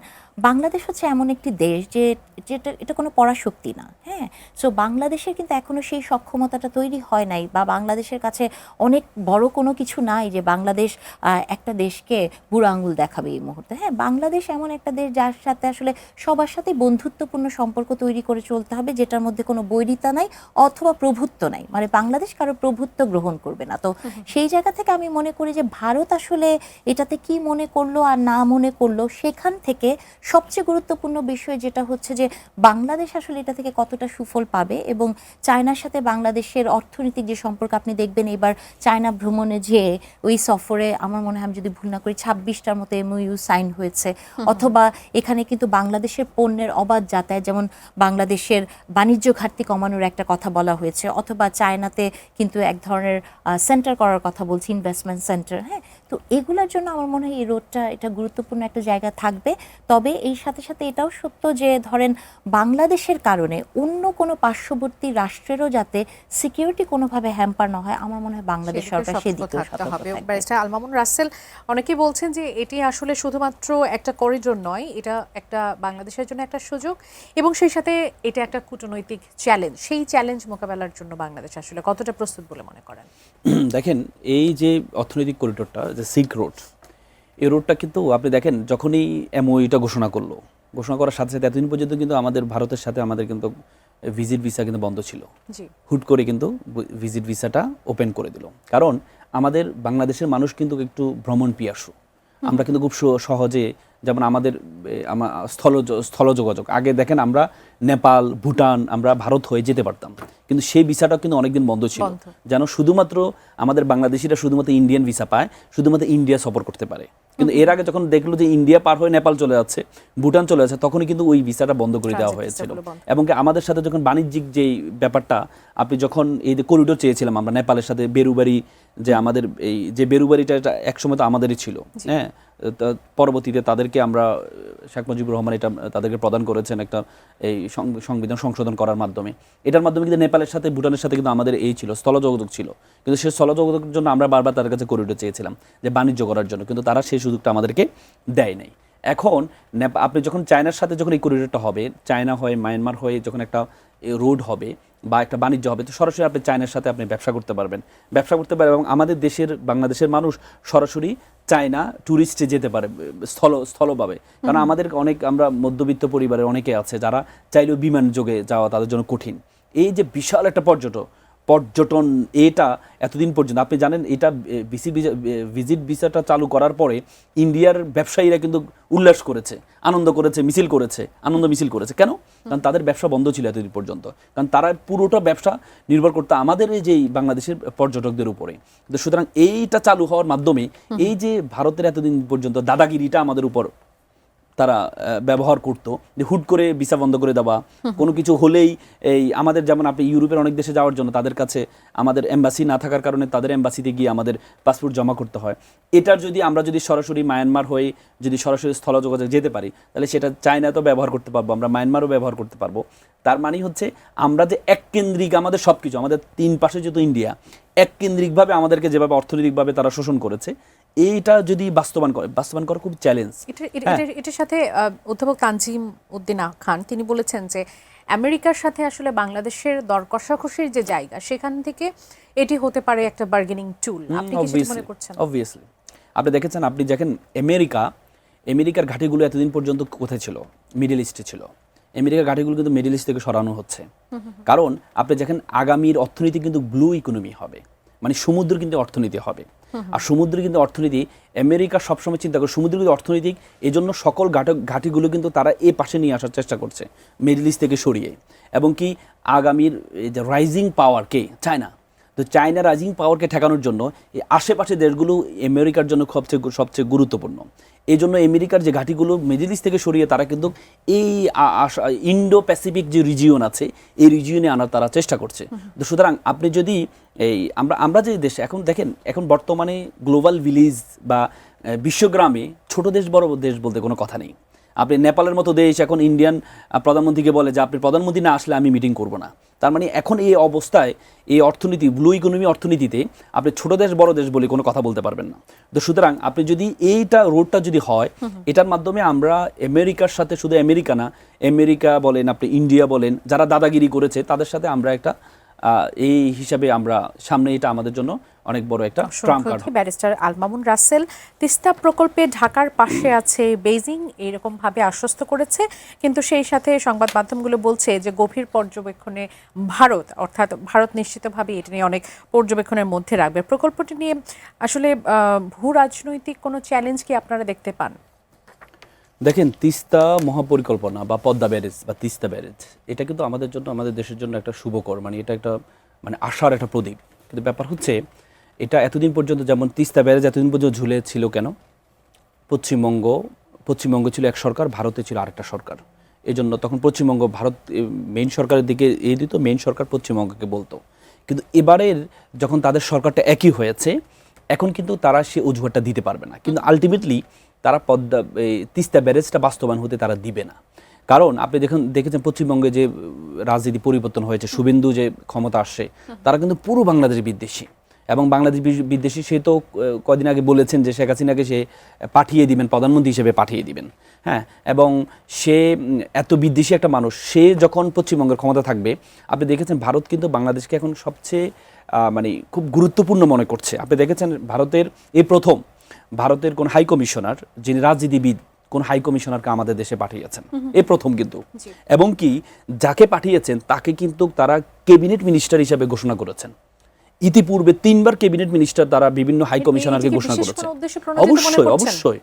বাংলাদেশ হচ্ছে এমন একটি দেশ যে যেটা এটা কোনো পরাশক্তি না, হ্যাঁ। সো বাংলাদেশের কিন্তু এখনো সেই সক্ষমতাটা তৈরি হয় নাই, বা বাংলাদেশের কাছে অনেক বড় কোনো কিছু নাই যে বাংলাদেশ একটা দেশকে বুড়ো আঙুল দেখাবে এই মুহূর্তে। হ্যাঁ, বাংলাদেশ এমন একটা দেশ যার সাথে আসলে সবার সাথে বন্ধুত্বপূর্ণ সম্পর্ক তৈরি করে চলতে হবে, যেটার মধ্যে কোনো বৈরিতা নাই অথবা প্রভুত্ব নাই, মানে বাংলাদেশ কারো প্রভুত্ব গ্রহণ করবে না। তো সেই জায়গা থেকে আমি মনে করি যে ভারত আসলে এটাতে কি মনে করলো আর না মনে করলো, সেখান থেকে সবচেয়ে গুরুত্বপূর্ণ বিষয় যেটা হচ্ছে যে বাংলাদেশ আসলে এটা থেকে কতটা সুফল পাবে, এবং চায়নার সাথে বাংলাদেশের অর্থনৈতিক যে সম্পর্ক, আপনি দেখবেন এবার চায়না ভ্রমণে যে ওই সফরে আমার মনে হয় আমি যদি ভুল না করি 26টার মতো এমওইউ সাইন হয়েছে, অথবা এখানে কিন্তু বাংলাদেশের পণ্যের অবাধ যাতায়াত, যেমন বাংলাদেশের বাণিজ্য ঘাটতি কমানোর একটা কথা বলা হয়েছে, অথবা চায়নাতে কিন্তু এক ধরনের সেন্টার করার কথা বলছি, ইনভেস্টমেন্ট সেন্টার। হ্যাঁ, তো এগুলোর জন্য আমার মনে হয় এই রোডটা এটা গুরুত্বপূর্ণ একটা জায়গা থাকবে। তবে এই সাথে সাথে এটাও সত্য যে ধরেন বাংলাদেশের কারণে অন্য কোনো পার্শ্ববর্তী রাষ্ট্রেরও যাতে সিকিউরিটি কোনোভাবে হ্যাম্পার না হয়, আমার মনে হয় বাংলাদেশ সরকার সেদিকেও সতর্ক থাকবে। ব্যারিস্টার আল মামুন রাসেল, অনেকেই বলছেন যে এটি আসলে শুধুমাত্র একটা করিডোর নয়, এটা একটা বাংলাদেশের জন্য একটা সুযোগ, এবং সেই সাথে এটা একটা কূটনৈতিক চ্যালেঞ্জ। সেই চ্যালেঞ্জ মোকাবেলার জন্য বাংলাদেশ আসলে কতটা প্রস্তুত বলে মনে করেন? দেখেন, এই যে অর্থনৈতিক করিডোরটা, যে সিল্ক রোড, এই রোডটা কিন্তু আপনি দেখেন যখনই এমওইটা ঘোষণা করার সাথে সাথে এতদিন পর্যন্ত কিন্তু আমাদের ভারতের সাথে আমাদের কিন্তু ভিজিট ভিসা কিন্তু বন্ধ ছিল। হুট করে কিন্তু ভিজিট ভিসাটা ওপেন করে দিল, কারণ আমাদের বাংলাদেশের মানুষ কিন্তু একটু ভ্রমণ পিয়াসু। আমরা কিন্তু খুব সহজে, যেমন আমাদের স্থল যোগাযোগ, আগে দেখেন আমরা নেপাল, ভুটান, আমরা ভারত হয়ে যেতে পারতাম, কিন্তু সেই ভিসাটা কিন্তু অনেকদিন বন্ধ ছিল, যেন শুধুমাত্র আমাদের বাংলাদেশিরা শুধুমাত্র ইন্ডিয়ান ভিসা পায়, শুধুমাত্র ইন্ডিয়া সফর করতে পারে। কিন্তু এর আগে যখন দেখলো যে ইন্ডিয়া পার হয়ে নেপাল চলে যাচ্ছে, ভুটান চলে যাচ্ছে, তখনই কিন্তু ওই ভিসাটা বন্ধ করে দেওয়া হয়েছিল। এবং আমাদের সাথে যখন বাণিজ্যিক যেই ব্যাপারটা, আপনি যখন এই যে করিডোর চেয়েছিলাম আমরা নেপালের সাথে, বেরুবাড়ি, যে আমাদের এই যে বেরুবাড়িটা একসময় তো আমাদেরই ছিল, হ্যাঁ, পরবর্তীতে তাদেরকে আমরা শেখ মুজিবুর রহমান এটা তাদেরকে প্রদান করেছেন একটা এই সংবিধান সংশোধন করার মাধ্যমে। এটার মাধ্যমে কিন্তু নেপালের সাথে ভুটানের সাথে কিন্তু আমাদের এই ছিল, স্থল যোগাযোগ ছিল, কিন্তু সেই স্থল যোগাযোগের জন্য আমরা বারবার তাদের কাছে করিডোর চেয়েছিলাম যে বাণিজ্য করার জন্য, কিন্তু তারা সেই সুযোগটা আমাদেরকে দেয় নাই। এখন আপনি যখন চায়নার সাথে যখন এই করিডোরটা হবে, চায়না হয়ে মায়ানমার হয়ে যখন একটা রোড হবে বা একটা বাণিজ্য হবে, তো সরাসরি আপনি চায়নার সাথে আপনি ব্যবসা করতে পারবেন এবং আমাদের দেশের বাংলাদেশের মানুষ সরাসরি চায়না ট্যুরিস্টে যেতে পারে স্থলভাবে, কারণ আমাদের অনেক, আমরা মধ্যবিত্ত পরিবারের অনেকে আছে যারা চাইলেও বিমান যোগে যাওয়া তাদের জন্য কঠিন। এই যে বিশাল একটা পর্যটন, এটা এতদিন পর্যন্ত আপনি জানেন, এটা ভিজিট ভিসাটা চালু করার পরে ইন্ডিয়ার ব্যবসায়ীরা কিন্তু উল্লাস করেছে, আনন্দ মিছিল করেছে। কেন? কারণ তাদের ব্যবসা বন্ধ ছিল এতদিন পর্যন্ত, কারণ তারা পুরোটা ব্যবসা নির্ভর করতো আমাদের এই যে বাংলাদেশের পর্যটকদের উপরে। তো সুতরাং এইটা চালু হওয়ার মাধ্যমে এই যে ভারতের এতদিন পর্যন্ত দাদাগিরিটা আমাদের উপর তারা ব্যবহার করতো, যে হুট করে ভিসা বন্ধ করে দেওয়া, কোনো কিছু হলেই এই আমাদের, যেমন আপনি ইউরোপের অনেক দেশে যাওয়ার জন্য তাদের কাছে আমাদের এম্বাসি না থাকার কারণে তাদের এম্বাসিতে গিয়ে আমাদের পাসপোর্ট জমা করতে হয়। এটার আমরা যদি সরাসরি মায়ানমার হয়ে যদি সরাসরি স্থল যোগাযোগ যেতে পারি, তাহলে সেটা চায়নাতেও ব্যবহার করতে পারবো, আমরা মায়ানমারও ব্যবহার করতে পারবো। তার মানে হচ্ছে আমরা যে এককেন্দ্রিক, আমাদের সব কিছু, আমাদের তিন পাশে যেহেতু ইন্ডিয়া, এককেন্দ্রিকভাবে আমাদেরকে যেভাবে অর্থনৈতিকভাবে তারা শোষণ করেছে, এইটা যদি বাস্তবায়ন করা খুব চ্যালেঞ্জ। এটার সাথে অধ্যাপক তানজিম উদ্দিন খান তিনি বলেছেন যে আমেরিকার সাথে আসলে বাংলাদেশের দর কষাকষির যে জায়গা, সেখান থেকে এটি হতে পারে একটা বার্গেনিং টুল। আপনি কি সেটা মনে করছেন? অবভিয়াসলি আপনি দেখেন আমেরিকার ঘাঁটিগুলো এতদিন পর্যন্ত কোথায় ছিল? মিডল ইস্টে ছিল। আমেরিকার ঘাঁটিগুলো কিন্তু মিডল ইস্ট থেকে সরানো হচ্ছে, কারণ আপনি দেখেন আগামীর অর্থনীতি কিন্তু ব্লু ইকোনমি হবে, মানে সমুদ্র কিন্তু অর্থনীতি হবে। আর সমুদ্র কিন্তু অর্থনীতি আমেরিকা সবসময় চিন্তা করে সমুদ্র কিন্তু অর্থনৈতিক, এই জন্য সকল ঘাটিগুলো কিন্তু তারা এ পাশে নিয়ে আসার চেষ্টা করছে মিডল ইস্ট থেকে সরিয়ে, এবং কি আগামীর যে রাইজিং পাওয়ার কে? চায়না। তো তো চায়না রাইজিং পাওয়ারকে ঠেকানোর জন্য এই আশেপাশে দেশগুলো আমেরিকার জন্য সবচেয়ে গুরুত্বপূর্ণ। এই জন্য আমেরিকার যে ঘাঁটিগুলো মিডল ইস্ট থেকে সরিয়ে তারা কিন্তু এই ইন্ডো প্যাসিফিক যে রিজিয়ন আছে এই রিজিয়নে আনার তারা চেষ্টা করছে। তো সুতরাং আপনি যদি এই আমরা যে দেশে এখন দেখেন, এখন বর্তমানে গ্লোবাল ভিলেজ বা বিশ্বগ্রামে ছোট দেশ বড় দেশ বলতে কোনো কথা নেই। আপনি নেপালের মতো দেশ এখন ইন্ডিয়ান প্রধানমন্ত্রীকে বলে যে আপনি প্রধানমন্ত্রী না আসলে আমি মিটিং করব না। তার মানে এখন এই অবস্থায় এই অর্থনীতি ব্লু ইকোনমি অর্থনীতিতে আপনি ছোট দেশ বড় দেশ বলে কোনো কথা বলতে পারবেন না। তো সুতরাং আপনি যদি এইটা রোডটা যদি হয়, এটার মাধ্যমে আমরা আমেরিকার সাথে, শুধু আমেরিকা না, আমেরিকা বলেন, আপনি ইন্ডিয়া বলেন, যারা দাদাগিরি করেছে তাদের সাথে আমরা একটা এই হিসাবে আমরা সামনে, এটা আমাদের জন্য অনেক বড় একটা Trump card. Barrister Al Mamun Rasel, Teesta প্রকল্পে ঢাকার পাশে আছে বেইজিং, এরকম ভাবে আশ্বস্ত করেছে, কিন্তু সেই সাথে সংবাদ মাধ্যমগুলো বলছে যে গভীর পর্যবেক্ষণে ভারত, অর্থাৎ ভারত নিশ্চিতভাবে এটা নিয়ে অনেক পর্যবেক্ষণের মধ্যে রাখবে। প্রকল্পটি নিয়ে আসলে ভূ রাজনৈতিক কোনো চ্যালেঞ্জ কি আপনারা দেখতে পান? দেখেন, তিস্তা মহাপরিকল্পনা বা পদ্মা ব্যারেজ বা তিস্তা ব্যারেজ, এটা কিন্তু আমাদের জন্য, আমাদের দেশের জন্য একটা শুভকর, মানে এটা একটা মানে আশার একটা প্রদীপ। কিন্তু ব্যাপার হচ্ছে এটা এতদিন পর্যন্ত, যেমন তিস্তা ব্যারেজ এতদিন পর্যন্ত ঝুলে ছিল কেন? পশ্চিমবঙ্গ ছিল এক সরকার, ভারতে ছিল আরেকটা সরকার। এই জন্য তখন পশ্চিমবঙ্গ ভারত মেইন সরকারের দিকে দিত, মেইন সরকার পশ্চিমবঙ্গকে বলতো। কিন্তু এবারের যখন তাদের সরকারটা একই হয়েছে, এখন কিন্তু তারা সে অজুহাতটা দিতে পারবে না। কিন্তু আলটিমেটলি তারা তিস্তা ব্যারেজটা বাস্তবায়ন হতে তারা দিবে না। কারণ আপনি দেখেছেন পশ্চিমবঙ্গে যে রাজনীতি পরিবর্তন হয়েছে, শুভেন্দু যে ক্ষমতা আসছে, তারা কিন্তু পুরো বাংলাদেশ বিদ্বেষী। এবং বাংলাদেশ বিদ্বেষী, সে তো কদিন আগে বলেছেন যে শেখ হাসিনাকে সে পাঠিয়ে দিবেন, প্রধানমন্ত্রী হিসেবে পাঠিয়ে দিবেন। হ্যাঁ, এবং সে এত বিদ্বেষী একটা মানুষ, সে যখন পশ্চিমবঙ্গের ক্ষমতা থাকবে, আপনি দেখেছেন ভারত কিন্তু বাংলাদেশকে এখন সবচেয়ে মানে খুব গুরুত্বপূর্ণ মনে করছে। আপনি দেখেছেন ভারতের এই প্রথম ভারতের কোন হাই কমিশনার, যিনি রাজনীতিবিদ, কোন হাই কমিশনারকে আমাদের দেশে পাঠিয়েছেন, এই প্রথম কিন্তু। এবং কি যাকে পাঠিয়েছেন তাকে কিন্তু তারা ক্যাবিনেট মিনিস্টার হিসেবে ঘোষণা করেছেন। ইতিপূর্বে 3বার ক্যাবিনেট মিনিস্টার তারা বিভিন্ন হাই কমিশনারকে ঘোষণা করেছে। অবশ্যই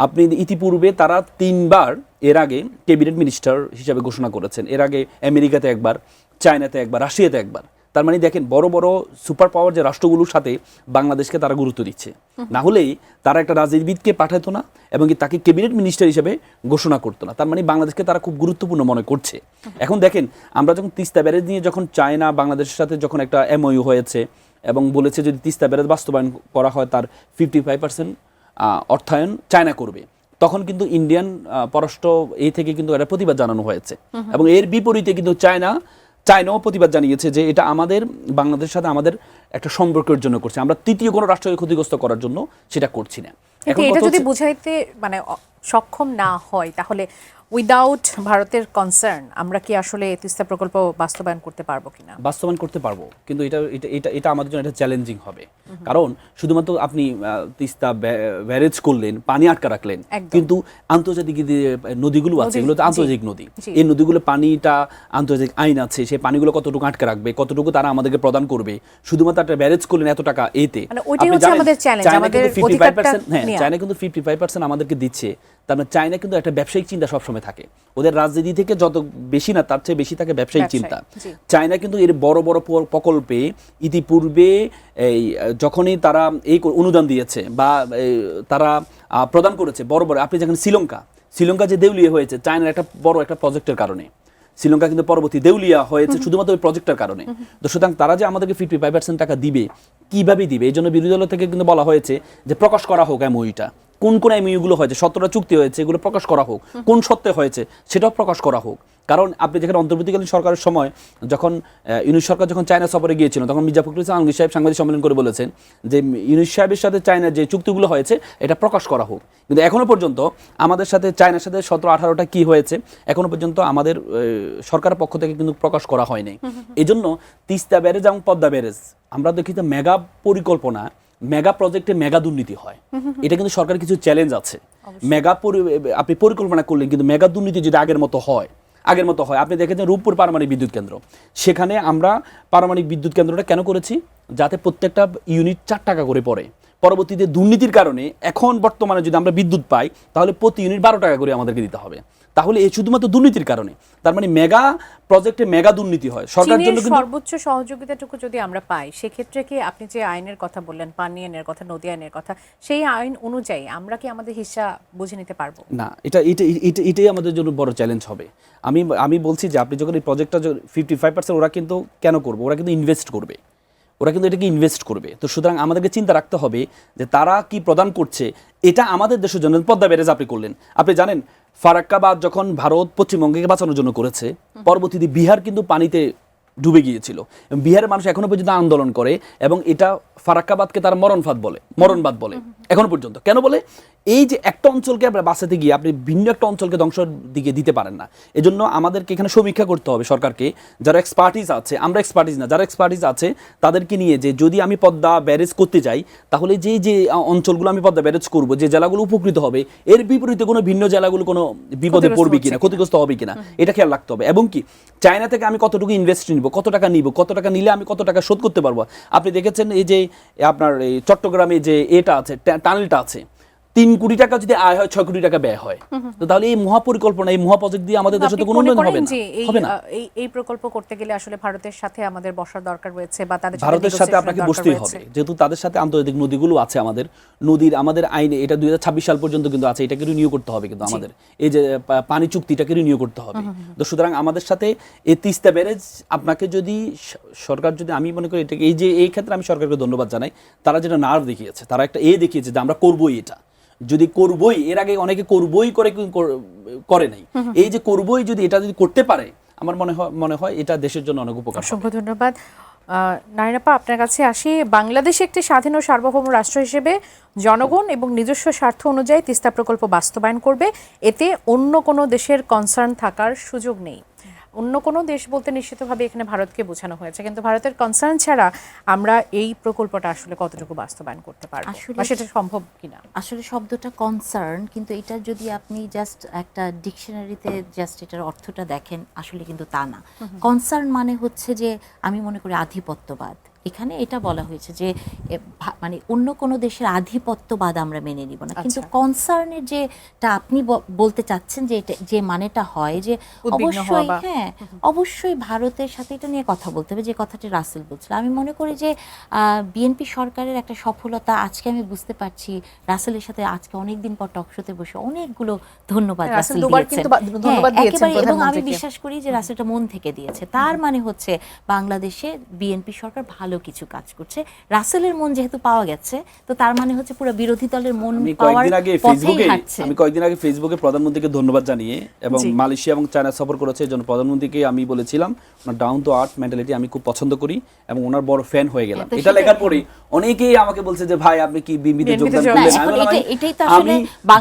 আপনি ইতিপূর্বে তারা 3বার এর আগে ক্যাবিনেট মিনিস্টার হিসেবে ঘোষণা করেছেন। এর আগে আমেরিকাতে একবার, চায়নাতে একবার, রাশিয়াতে একবার। তার মানে দেখেন, বড় বড় সুপার পাওয়ার যে রাষ্ট্রগুলোর সাথে বাংলাদেশকে তারা গুরুত্ব দিচ্ছে। না হলেই তারা একটা রাজনীতিবিদকে পাঠাতো না এবং তাকে ক্যাবিনেট মিনিস্টার হিসেবে ঘোষণা করতো না। তার মানে বাংলাদেশকে তারা খুব গুরুত্বপূর্ণ মনে করছে। এখন দেখেন, আমরা যখন তিস্তা ব্যারেজ নিয়ে যখন চায়না বাংলাদেশের সাথে যখন একটা MOU হয়েছে এবং বলেছে যদি তিস্তা ব্যারেজ বাস্তবায়ন করা হয় তার 55% অর্থায়ন চায়না করবে, তখন কিন্তু ইন্ডিয়ান পররাষ্ট্র এই থেকে কিন্তু একটা প্রতিবাদ জানানো হয়েছে। এবং এর বিপরীতে কিন্তু চায়নাও প্রতিবাদ জানিয়েছে যে এটা আমাদের বাংলাদেশের সাথে আমাদের একটা সম্পর্কের জন্য করছে, আমরা তৃতীয় কোনো রাষ্ট্রকে ক্ষতিগ্রস্ত করার জন্য সেটা করছি না। এটা যদি বুঝাইতে মানে সক্ষম না হয়, তাহলে উইদাউট ভারতের কনসার্ন আমরা কি আসলে তিস্তা প্রকল্প বাস্তবায়ন করতে পারবো কিনা? বাস্তবায়ন করতে পারবো, কিন্তু এটা আমাদের জন্য এটা চ্যালেঞ্জিং হবে। কারণ শুধুমাত্র আপনি তিস্তা ব্যারেজ করলেন, পানি আটকা রাখলেন, কিন্তু আন্তর্জাতিক নদীগুলো আছে, এগুলো তো আন্তর্জাতিক নদী। এই নদীগুলো পানিটা আন্তর্জাতিক আইন আছে, সেই পানিগুলো কতটুকু আটকে রাখবে, কতটুকু তারা আমাদেরকে প্রদান করবে। শুধুমাত্র একটা ব্যারেজ করলেন এত টাকা, এতে চায়না কিন্তু 55% আমাদেরকে দিচ্ছে। তার মানে চায়না কিন্তু একটা ব্যবসায়িক চিন্তা সবসময় থাকে, ওদের রাজনীতি থেকে যত বেশি না তার চেয়ে বেশি থাকে ব্যবসায়িক চিন্তা। চায়না কিন্তু এর বড় বড় প্রকল্পে ইতিপূর্বে এই যখনই তারা এই অনুদান দিয়েছে বা তারা প্রদান করেছে বড় বড়, আপনি যেখানে শ্রীলঙ্কা যে দেউলিয়া হয়েছে চায়নার একটা বড় একটা প্রজেক্টের কারণে, শ্রীলঙ্কা কিন্তু পরবর্তী দেউলিয়া হয়েছে শুধুমাত্র ওই প্রজেক্টের কারণে। তো সুতরাং তারা যে আমাদেরকে 55% টাকা দিবে, কিভাবে দিবে, এই জন্য বিরোধী দল থেকে কিন্তু বলা হয়েছে যে প্রকাশ করা হোক MOU-টা, কোন কোন MOU-গুলো হয়েছে, 17টা চুক্তি হয়েছে, এগুলো প্রকাশ করা হোক, কোন সত্ত্বে হয়েছে সেটাও প্রকাশ করা হোক। কারণ আপনি যেখানে অন্তর্বর্তীকালীন সরকারের সময় যখন ইউনুস সরকার যখন চায়না সফরে গিয়েছিল, তখন মির্জা ফখরুল ইসলাম আলমগীর সাহেব সাংবাদিক সম্মেলন করে বলেছেন যে ইউনুস সাহেবের সাথে চায়নার যে চুক্তিগুলো হয়েছে এটা প্রকাশ করা হোক। কিন্তু এখনো পর্যন্ত আমাদের সাথে চায়নার সাথে 17-18টা কি হয়েছে এখনো পর্যন্ত আমাদের সরকারের পক্ষ থেকে কিন্তু প্রকাশ করা হয়নি। এই জন্য তিস্তা ব্যারেজ এবং পদ্মা ব্যারেজ আমরা দেখি যে মেগা পরিকল্পনা, মেগা প্রজেক্টে মেগা দুর্নীতি হয়। এটা কিন্তু সরকারের কিছু চ্যালেঞ্জ আছে। আপনি পরিকল্পনা করলেন, কিন্তু মেগা দুর্নীতি যদি আগের মতো হয়, আপনি দেখেছেন রূপপুর পারমাণবিক বিদ্যুৎ কেন্দ্র, সেখানে আমরা পারমাণবিক বিদ্যুৎ কেন্দ্রটা কেন করেছি? যাতে প্রত্যেকটা ইউনিট 4 টাকা করে পড়ে, পরবর্তীতে দুর্নীতির কারণে এখন বর্তমানে যদি আমরা বিদ্যুৎ পাই তাহলে প্রতি ইউনিট 12 টাকা করে আমাদেরকে দিতে হবে। তাহলে এই শুধুমাত্র দুর্নীতির কারণে, তার মানে মেগা প্রজেক্টে মেগা দুর্নীতি হয়। সরকার জন্য কিন্তু সর্বোচ্চ সহযোগিতাটুকু যদি আমরা পাই, সেক্ষেত্রে কি আপনি যে আইনের কথা বললেন, পানি আইনের কথা, নদী আইনের কথা, সেই আইন অনুযায়ী আমরা কি আমাদের হিস্সা বুঝে নিতে পারবো? না, এটাই আমাদের জন্য বড় চ্যালেঞ্জ হবে। আমি বলছি যে আপনি যখন এই প্রজেক্টটা 55% ওরা কিন্তু কেন করবে, ওরা কিন্তু ইনভেস্ট করবে, ওরা কিন্তু এটাকে ইনভেস্ট করবে। তো সুতরাং আমাদেরকে চিন্তা রাখতে হবে যে তারা কি প্রদান করছে, এটা আমাদের দেশের জন্য। পদ্মা ব্যারেজ আপনি করলেন, আপনি জানেন ফারাক্কাবাদ যখন ভারত পশ্চিমবঙ্গকে বাঁচানোর জন্য করেছে, পরবর্তীতে বিহার কিন্তু পানিতে ডুবে গিয়েছিল। বিহারের মানুষ এখনো পর্যন্ত আন্দোলন করে এবং এটা ফারাক্কাবাদকে তারা মরণবাদ বলে এখনো পর্যন্ত। কেন বলে? এই যে একটা অঞ্চলকে আমরা বাঁচাতে গিয়ে আপনি ভিন্ন একটা অঞ্চলকে ধ্বংসের দিকে দিতে পারেন না। এজন্য আমাদেরকে এখানে সমীক্ষা করতে হবে সরকারকে, যারা এক্সপার্টিস আছে, আমরা এক্সপার্টিস না, যারা এক্সপার্টিস আছে তাদেরকে নিয়ে, যে যদি আমি পদ্মা ব্যারেজ করতে যাই তাহলে যে অঞ্চলগুলো আমি পদ্মা ব্যারেজ করব, যে জেলাগুলো উপকৃত হবে, এর বিপরীতে কোনো ভিন্ন জেলাগুলো কোনো বিপদে পড়বে কিনা, ক্ষতিগ্রস্ত হবে কিনা, এটা খেয়াল রাখতে হবে। এবং কি চায়না থেকে আমি কতটুকু ইনভেস্ট নিব, কত টাকা নিব, কত টাকা নিলে আমি কত টাকা শোধ করতে পারবো। আপনি দেখেছেন এই যে আপনার এই চট্টগ্রামে যে এটা আছে, টানেলটা আছে, 3 কোটি টাকা যদি আয় হয় 6 কোটি টাকা ব্যয় হয়। তো তাহলে এই মহাপরিকল্পনা, এই মহাপ্রজেক্ট দিয়ে আমাদের দেশে তো কোনো উন্নয়ন হবে না। এই প্রকল্প করতে গেলে আসলে ভারতের সাথে আমাদের বসার দরকার রয়েছে, বা তাদের ভারতের সাথে আপনাকে বসতেই হবে, যেহেতু তাদের সাথে আন্তর্জাতিক নদীগুলো আছে, আমাদের আইনে এটা 2026 সাল পর্যন্ত কিন্তু আছে, এটাকে রিনিউ করতে হবে। কিন্তু আমাদের এই যে পানি চুক্তিটাকে রিনিউ করতে হবে। তো সুতরাং আমাদের সাথে এই তিস্তা ব্যারেজ, আপনাকে যদি সরকার যদি, আমি মনে করি এটাকে এই ক্ষেত্রে আমি সরকারকে ধন্যবাদ জানাই, তারা যেটা নার্ভ দেখিয়েছে, তারা একটা দেখিয়েছে যে আমরা করবোই এটা। যদি করবই, এর আগে অনেকে করবই করে নাই, এই যে করবই, যদি এটা যদি করতে পারে, আমার মনে হয় এটা দেশের জন্য অনেক উপকার। অসংখ্য ধন্যবাদ। নারিন আপা, আপনার কাছে আসি। বাংলাদেশ একটি স্বাধীন ও সার্বভৌম রাষ্ট্র হিসেবে জনগণ এবং নিজস্ব স্বার্থ অনুযায়ী তিস্তা প্রকল্প বাস্তবায়ন করবে, এতে অন্য কোনো দেশের কনসার্ন থাকার সুযোগ নেই। অন্য কোনো দেশ বলতে নিশ্চিতভাবে এখানে ভারতকে বোঝানো হয়েছে, কিন্তু ভারতের কনসার্ন ছাড়া আমরা এই প্রকল্পটা আসলে কতটুকু বাস্তবায়ন করতে পারবো, বা সেটা সম্ভব কিনা? আসলে শব্দটা কনসার্ন, কিন্তু এটা যদি আপনি জাস্ট একটা ডিকশনারিতে জাস্ট এটার অর্থটা দেখেন, আসলে কিন্তু তা না। কনসার্ন মানে হচ্ছে যে, আমি মনে করি আধিপত্যবাদ। এখানে এটা বলা হয়েছে যে মানে অন্য কোনো দেশের আধিপত্যবাদ আমরা মেনে নিব না, কিন্তু কনসার্নের যেটা আপনি বলতে চাচ্ছেন, যে এটা যে মানেটা হয় যে অবশ্যই, হ্যাঁ অবশ্যই ভারতের সাথে এটা নিয়ে কথা বলতে হবে, যে কথাটি রাসেল বলছিল। আমি মনে করি যে বিএনপি সরকারের একটা সফলতা আজকে আমি বুঝতে পারছি। রাসেলের সাথে আজকে অনেকদিন পর টকশোতে বসে অনেকগুলো ধন্যবাদ রাসেল দিয়েছেন, একেবারে, এবং আমি বিশ্বাস করি যে রাসেলটা মন থেকে দিয়েছে। তার মানে হচ্ছে বাংলাদেশে বিএনপি সরকার ভালো কিছু কাজ করছে। রাসেলের মন যেহেতু পাওয়া গেছে, তো তার মানে হচ্ছে পুরো বিরোধী দলের মন পাওয়ার পথেই হাঁটছে। আমি কয়েকদিন আগে ফেসবুকে প্রধানমন্ত্রীকে ধন্যবাদ জানিয়ে এবং মালয়েশিয়া এবং চায়না সফর করেছে, এই জন্য প্রধানমন্ত্রীকে আমি বলেছিলাম ওনার ডাউন টু আর্থ মেন্টালিটি আমি খুব পছন্দ করি এবং ওনার বড় ফ্যান হয়ে গেলাম। এটা লেখার পরে অনেকেই আমাকে বলছে যে ভাই আপনি কি বিএনপিতে যোগদান করলেন? আমি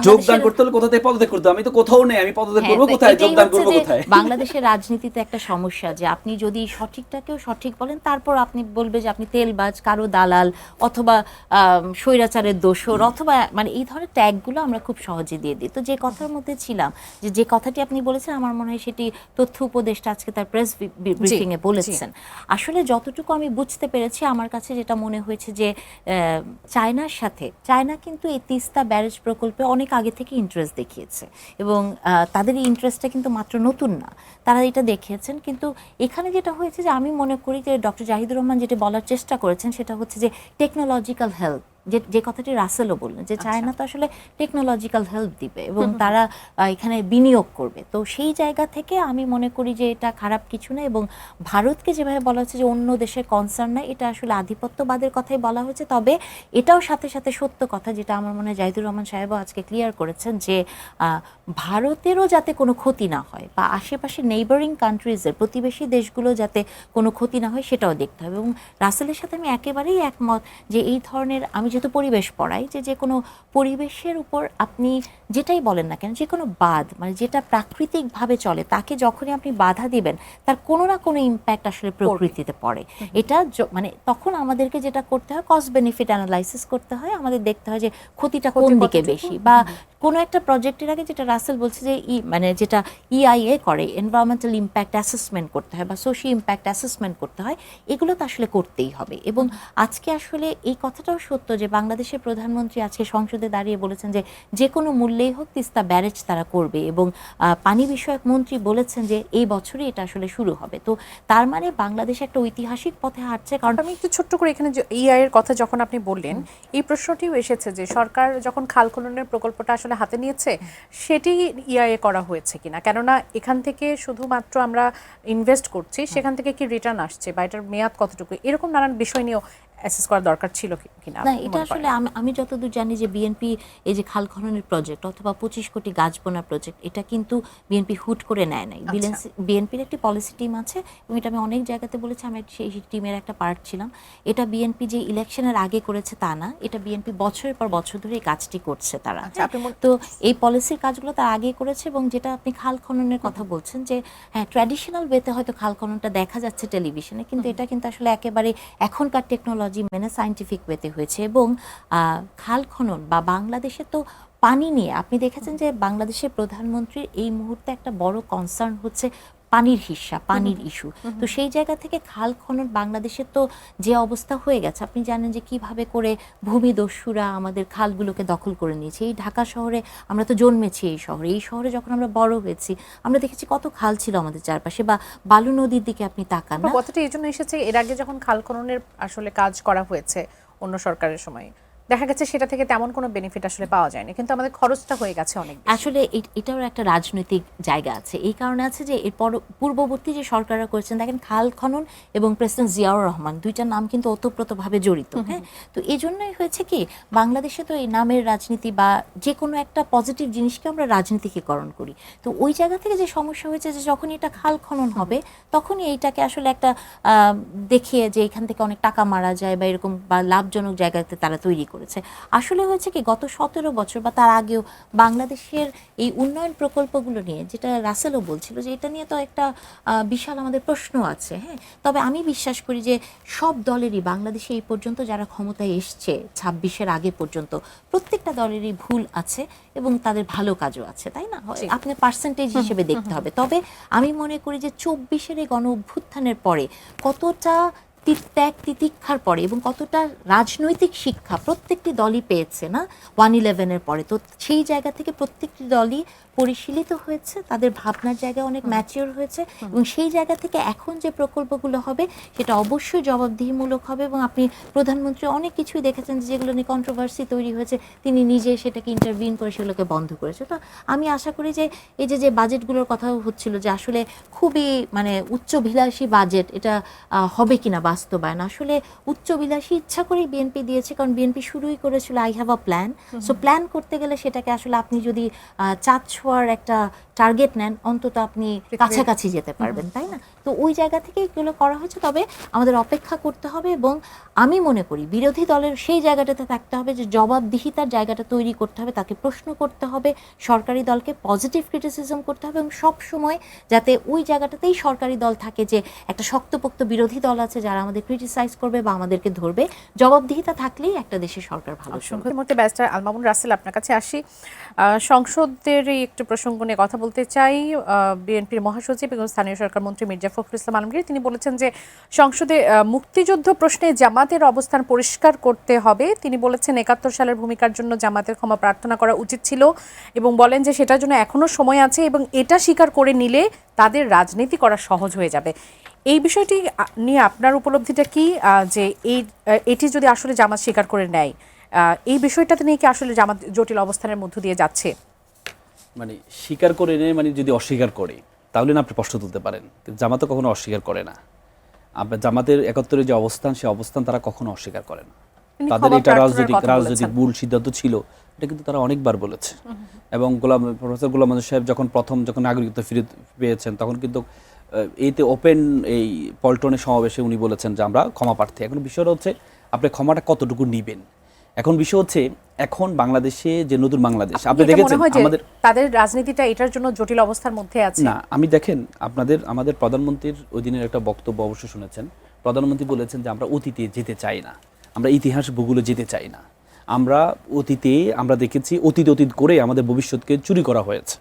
যোগদান করতে হলে কোথা থেকে পদত্যাগ করতে, আমি তো কোথাও নেই, আমি পদত্যাগ করব কোথায়, যোগদান করব কোথায়? বাংলাদেশের রাজনীতিতে একটা সমস্যা যে আপনি যদি সঠিকটাকেও সঠিক বলেন, তারপর আপনি বলবে যে আপনি তেলবাজ, কারো দালাল, অথবা স্বৈরাচারের দোসর, অথবা মানে এই ধরনের ট্যাগগুলো আমরা খুব সহজে দিয়ে দিই। তো যে কথার মধ্যে ছিলাম, যে কথাটি আপনি বলেছেন, আমার মনে হয় সেটি তথ্য উপদেষ্টা আজকে তার প্রেস ব্রিফিং এ বলেছেন। আসলে যতটুকু আমি বুঝতে পেরেছি, আমার কাছে যেটা মনে হয়েছে যে চায়নার সাথে, চায়না কিন্তু এই তিস্তা ব্যারেজ প্রকল্পে অনেক আগে থেকে ইন্টারেস্ট দেখিয়েছে, এবং তাদের এই ইন্টারেস্টটা কিন্তু মাত্র নতুন না, তারা এটা দেখিয়েছেন। কিন্তু এখানে যেটা হয়েছে যে আমি মনে করি যে ডক্টর জাহিদুর রহমান যেটা বলার চেষ্টা করেছেন, সেটা হচ্ছে যে টেকনোলজিক্যাল হেল্প, যে কথাটি রাসেলও বললেন, যে চায়না তো আসলে টেকনোলজিক্যাল হেল্প দিবে এবং তারা এখানে বিনিয়োগ করবে। তো সেই জায়গা থেকে আমি মনে করি যে এটা খারাপ কিছু না। এবং ভারতকে যেভাবে বলা হচ্ছে যে অন্য দেশের কনসার্ন নাই, এটা আসলে আধিপত্যবাদের কথাই বলা হয়েছে। তবে এটাও সাথে সাথে সত্য কথা, যেটা আমার মনে হয় জাহিদুর রহমান সাহেবও আজকে ক্লিয়ার করেছেন, যে ভারতেরও যাতে কোনো ক্ষতি না হয়, বা আশেপাশে নেইবারিং কান্ট্রিজের, প্রতিবেশী দেশগুলো যাতে কোনো ক্ষতি না হয়, সেটাও দেখতে হবে। এবং রাসেলের সাথে আমি একেবারেই একমত যে এই ধরনের, আমি যেহেতু পরিবেশ পড়াই, যে কোনো পরিবেশের উপর আপনি যেটাই বলেন না কেন, যে কোনো বাদ, মানে যেটা প্রাকৃতিকভাবে চলে, তাকে যখনই আপনি বাধা দিবেন, তার কোনো না কোনো ইম্প্যাক্ট আসলে প্রকৃতিতে পড়ে। এটা মানে তখন আমাদেরকে যেটা করতে হয়, কস্ট বেনিফিট অ্যানালাইসিস করতে হয়, আমাদের দেখতে হয় যে ক্ষতিটা কোন দিকে বেশি। বা কোনো একটা প্রজেক্টের আগে, যেটা রাসেল বলছে যে মানে যেটা EIA করে, এনভায়রনমেন্টাল ইম্প্যাক্ট অ্যাসেসমেন্ট করতে হয়, বা সোশিয়াল ইম্প্যাক্ট অ্যাসেসমেন্ট করতে হয়, এগুলো তো আসলে করতেই হবে। এবং আজকে আসলে এই কথাটাও সত্য যে যে বাংলাদেশের প্রধানমন্ত্রী আজকে সংসদে দাঁড়িয়ে বলেছেন যে যে কোনো মূল্যেই হোক তিস্তা ব্যারেজ তারা করবে, এবং পানি বিষয়ক মন্ত্রী বলেছেন যে এই বছরই এটা আসলে শুরু হবে। তো তার মানে বাংলাদেশ একটা ঐতিহাসিক পথে হাঁটছে। কারণ আমি একটু ছোট্ট করে এখানে ইআই এর কথা যখন আপনি বললেন, এই প্রশ্নটিও এসেছে যে সরকার যখন খাল খননের প্রকল্পটা আসলে হাতে নিয়েছে সেটি ইআই করা হয়েছে কিনা, কেননা এখান থেকে শুধুমাত্র আমরা ইনভেস্ট করছি, সেখান থেকে কি রিটার্ন আসছে বা এটার মেয়াদ কতটুকু, এরকম নানান বিষয় নিয়েও অ্যাসেস করা দরকার ছিল কিনা। না, এটা আসলে আমি যতদূর জানি যে বিএনপি এই যে খাল খননের প্রজেক্ট অথবা 25 কোটি গাছ বোনা প্রজেক্ট, এটা কিন্তু বিএনপি হুট করে নেয় নাই। বিএনপির একটি পলিসি টিম আছে, এবং এটা আমি অনেক জায়গাতে বলেছি, আমি সেই টিমের একটা পার্ট ছিলাম। এটা বিএনপি যে ইলেকশনের আগে করেছে তা না, এটা বিএনপি বছরের পর বছর ধরে এই কাজটি করছে তারা। তো এই পলিসির কাজগুলো তার আগে করেছে। এবং যেটা আপনি খাল খননের কথা বলছেন যে হ্যাঁ, ট্র্যাডিশনাল ওয়েতে হয়তো খাল খননটা দেখা যাচ্ছে টেলিভিশনে, কিন্তু এটা কিন্তু আসলে একেবারে এখনকার টেকনোলজি মেনে সায়েন্টিফিক ওয়েতে হয়েছে। এবং খাল খনন বা বাংলাদেশে তো পানি নিয়ে আপনি দেখেছেন যে বাংলাদেশের প্রধানমন্ত্রীর এই মুহূর্তে একটা বড় কনসার্ন হচ্ছে পানির হিস্সা, পানির ইস্যু। তো সেই জায়গা থেকে খাল খনন বাংলাদেশের তো যে অবস্থা হয়ে গেছে, আপনি জানেন যে কিভাবে করে ভূমিদস্যুরা আমাদের খালগুলোকে দখল করে নিয়েছে। এই ঢাকা শহরে আমরা তো জন্মেছি, এই শহরে যখন আমরা বড় হয়েছি আমরা দেখেছি কত খাল ছিল আমাদের চারপাশে, বা বালু নদীর দিকে আপনি তাকান না। কথাটা এই জন্য এসেছে, এর আগে যখন খাল খননের আসলে কাজ করা হয়েছে অন্য সরকারের সময়, দেখা গেছে সেটা থেকে তেমন কোনো বেনিফিট আসলে পাওয়া যায়নি, কিন্তু আমাদের খরচটা হয়ে গেছে অনেক বেশি। আসলে এটাও একটা রাজনৈতিক জায়গা আছে, এই কারণে আছে যে এর পূর্ববর্তী যে সরকাররা করেছেন, দেখেন খাল খনন এবং প্রেসিডেন্ট জিয়াউর রহমান দুইটার নাম কিন্তু ওতপ্রোতভাবে জড়িত। হ্যাঁ, তো এই জন্যই হয়েছে কি বাংলাদেশে তো এই নামের রাজনীতি বা যে কোনো একটা পজিটিভ জিনিসকে আমরা রাজনীতিকীকরণ করি। তো ওই জায়গা থেকে যে সমস্যা হয়েছে যে যখন এটা খাল খনন হবে তখনই এইটাকে আসলে একটা দেখিয়ে যে এখান থেকে অনেক টাকা মারা যায় বা এরকম বা লাভজনক জায়গাতে তারা তৈরি করেছে। আসলে হয়েছে কি গত 17 বছর বা তার আগেও বাংলাদেশের এই উন্নয়ন প্রকল্পগুলো নিয়ে, যেটা রাসেলও বলছিল যে এটা নিয়ে তো একটা বিশাল আমাদের প্রশ্ন আছে। হ্যাঁ, তবে আমি বিশ্বাস করি যে সব দলেরই বাংলাদেশে এই পর্যন্ত যারা ক্ষমতায় এসছে 26-এর আগে পর্যন্ত প্রত্যেকটা দলেরই ভুল আছে এবং তাদের ভালো কাজও আছে, তাই না? আপনি পার্সেন্টেজ হিসেবে দেখতে হবে। তবে আমি মনে করি যে 24-এর এই গণ অভ্যুত্থানের পরে কতটা ত্যাগ তিতিক্ষার পরে এবং কতটা রাজনৈতিক শিক্ষা প্রত্যেকটি দলই পেয়েছে না 1/11-এর পরে, তো সেই জায়গা থেকে প্রত্যেকটি দলই পরিশীলিত হয়েছে, তাদের ভাবনার জায়গা অনেক ম্যাচিওর হয়েছে, এবং সেই জায়গা থেকে এখন যে প্রকল্পগুলো হবে সেটা অবশ্যই জবাবদিহিমূলক হবে। এবং আপনি প্রধানমন্ত্রী অনেক কিছুই দেখেছেন যেগুলো নিয়ে কন্ট্রোভার্সি তৈরি হয়েছে, তিনি নিজে সেটাকে ইন্টারভিন করে সেগুলোকে বন্ধ করেছে। তো আমি আশা করি যে এই যে বাজেটগুলোর কথা হচ্ছিল যে আসলে খুবই মানে উচ্চভিলাষী বাজেট, এটা হবে কিনা বাস্তবায়ন, আসলে উচ্চবিলাসী ইচ্ছা করেই বিএনপি দিয়েছে, কারণ বিএনপি শুরুই করেছিল I have a plan. So plan করতে গেলে সেটাকে আসলে আপনি যদি চাঁদ ছোঁয়ার একটা টার্গেট নেন অন্তত আপনি কাছাকাছি যেতে পারবেন, তাই না? তো ওই জায়গা থেকে এগুলো করা হয়েছে। তবে আমাদের অপেক্ষা করতে হবে, এবং আমি মনে করি বিরোধী দলের সেই জায়গাটাতে থাকতে হবে যে জবাবদিহিতার জায়গাটা তৈরি করতে হবে, তাকে প্রশ্ন করতে হবে, সরকারি দলকে পজিটিভ ক্রিটিসিজম করতে হবে, এবং সব সময় যাতে ওই জায়গাটাতেই সরকারি দল থাকে যে একটা শক্তপোক্ত বিরোধী দল আছে যারা আমাদের ক্রিটিসাইজ করবে বা আমাদেরকে ধরবে। জবাবদিহিতা থাকলেই একটা দেশের সরকার ভালো চলবে। মুহূর্তে ব্যারিস্টার আল মামুন রাসেল, আপনার কাছে আসি। সংসদের এই একটু প্রসঙ্গ নিয়ে কথা বলতে চাই। বিএনপির মহাসচিব এবং স্থানীয় সরকার মন্ত্রী মির্জা ফখরুল ইসলাম আলমগীর তিনি বলেছেন যে সংসদে মুক্তিযুদ্ধ প্রশ্নে জামাতের অবস্থান পরিষ্কার করতে হবে। তিনি বলেছেন 71 সালের ভূমিকার জন্য জামাতের ক্ষমা প্রার্থনা করা উচিত ছিল, এবং বলেন যে সেটার জন্য এখনো সময় আছে এবং এটা স্বীকার করে নিলে তাদের রাজনীতি করা সহজ হয়ে যাবে। এই বিষয়টি নিয়ে আপনার উপলব্ধিটা কি, যে এটি যদি আসলে জামাত স্বীকার করে নেয়, এই বিষয়টাতে নিয়ে কি আসলে জামাত জটিল অবস্থানের মধ্য দিয়ে যাচ্ছে? মানে স্বীকার করে নেয় মানে যদি অস্বীকার করে তাহলে না আপনি প্রশ্ন তুলতে পারেন, কিন্তু জামাত তো কখনো অস্বীকার করে না। আপনার জামাতের 71-এর যে অবস্থান সে অবস্থান তারা কখনো অস্বীকার করে না। তাদের এটা রাজনৈতিক ভুল সিদ্ধান্ত ছিল, এটা কিন্তু তারা অনেকবার বলেছে। এবং প্রফেসর গোলাম মঞ্জুর সাহেব যখন নাগরিকত্ব ফিরে পেয়েছেন তখন কিন্তু এইতে ওপেন এই পল্টনের সমাবেশে উনি বলেছেন যে আমরা ক্ষমা প্রার্থী। এখন বিষয়টা হচ্ছে আপনি ক্ষমাটা কতটুকু নিবেন। এখন বিষয় হচ্ছে এখন বাংলাদেশে যে নতুন বাংলাদেশ আপনি দেখেছেন আমাদের তাদের রাজনীতিটা এটার জন্য জটিল অবস্থার মধ্যে আছে না। আমি দেখেন আমাদের প্রধানমন্ত্রীর ওই দিনের একটা বক্তব্য অবশ্যই শুনেছেন। প্রধানমন্ত্রী বলেছেন যে আমরা অতীতে যেতে চাই না, আমরা ইতিহাস ভূগোলে যেতে চাই না। আমরা অতীতে আমরা দেখেছি অতীত করে আমাদের ভবিষ্যৎকে চুরি করা হয়েছে।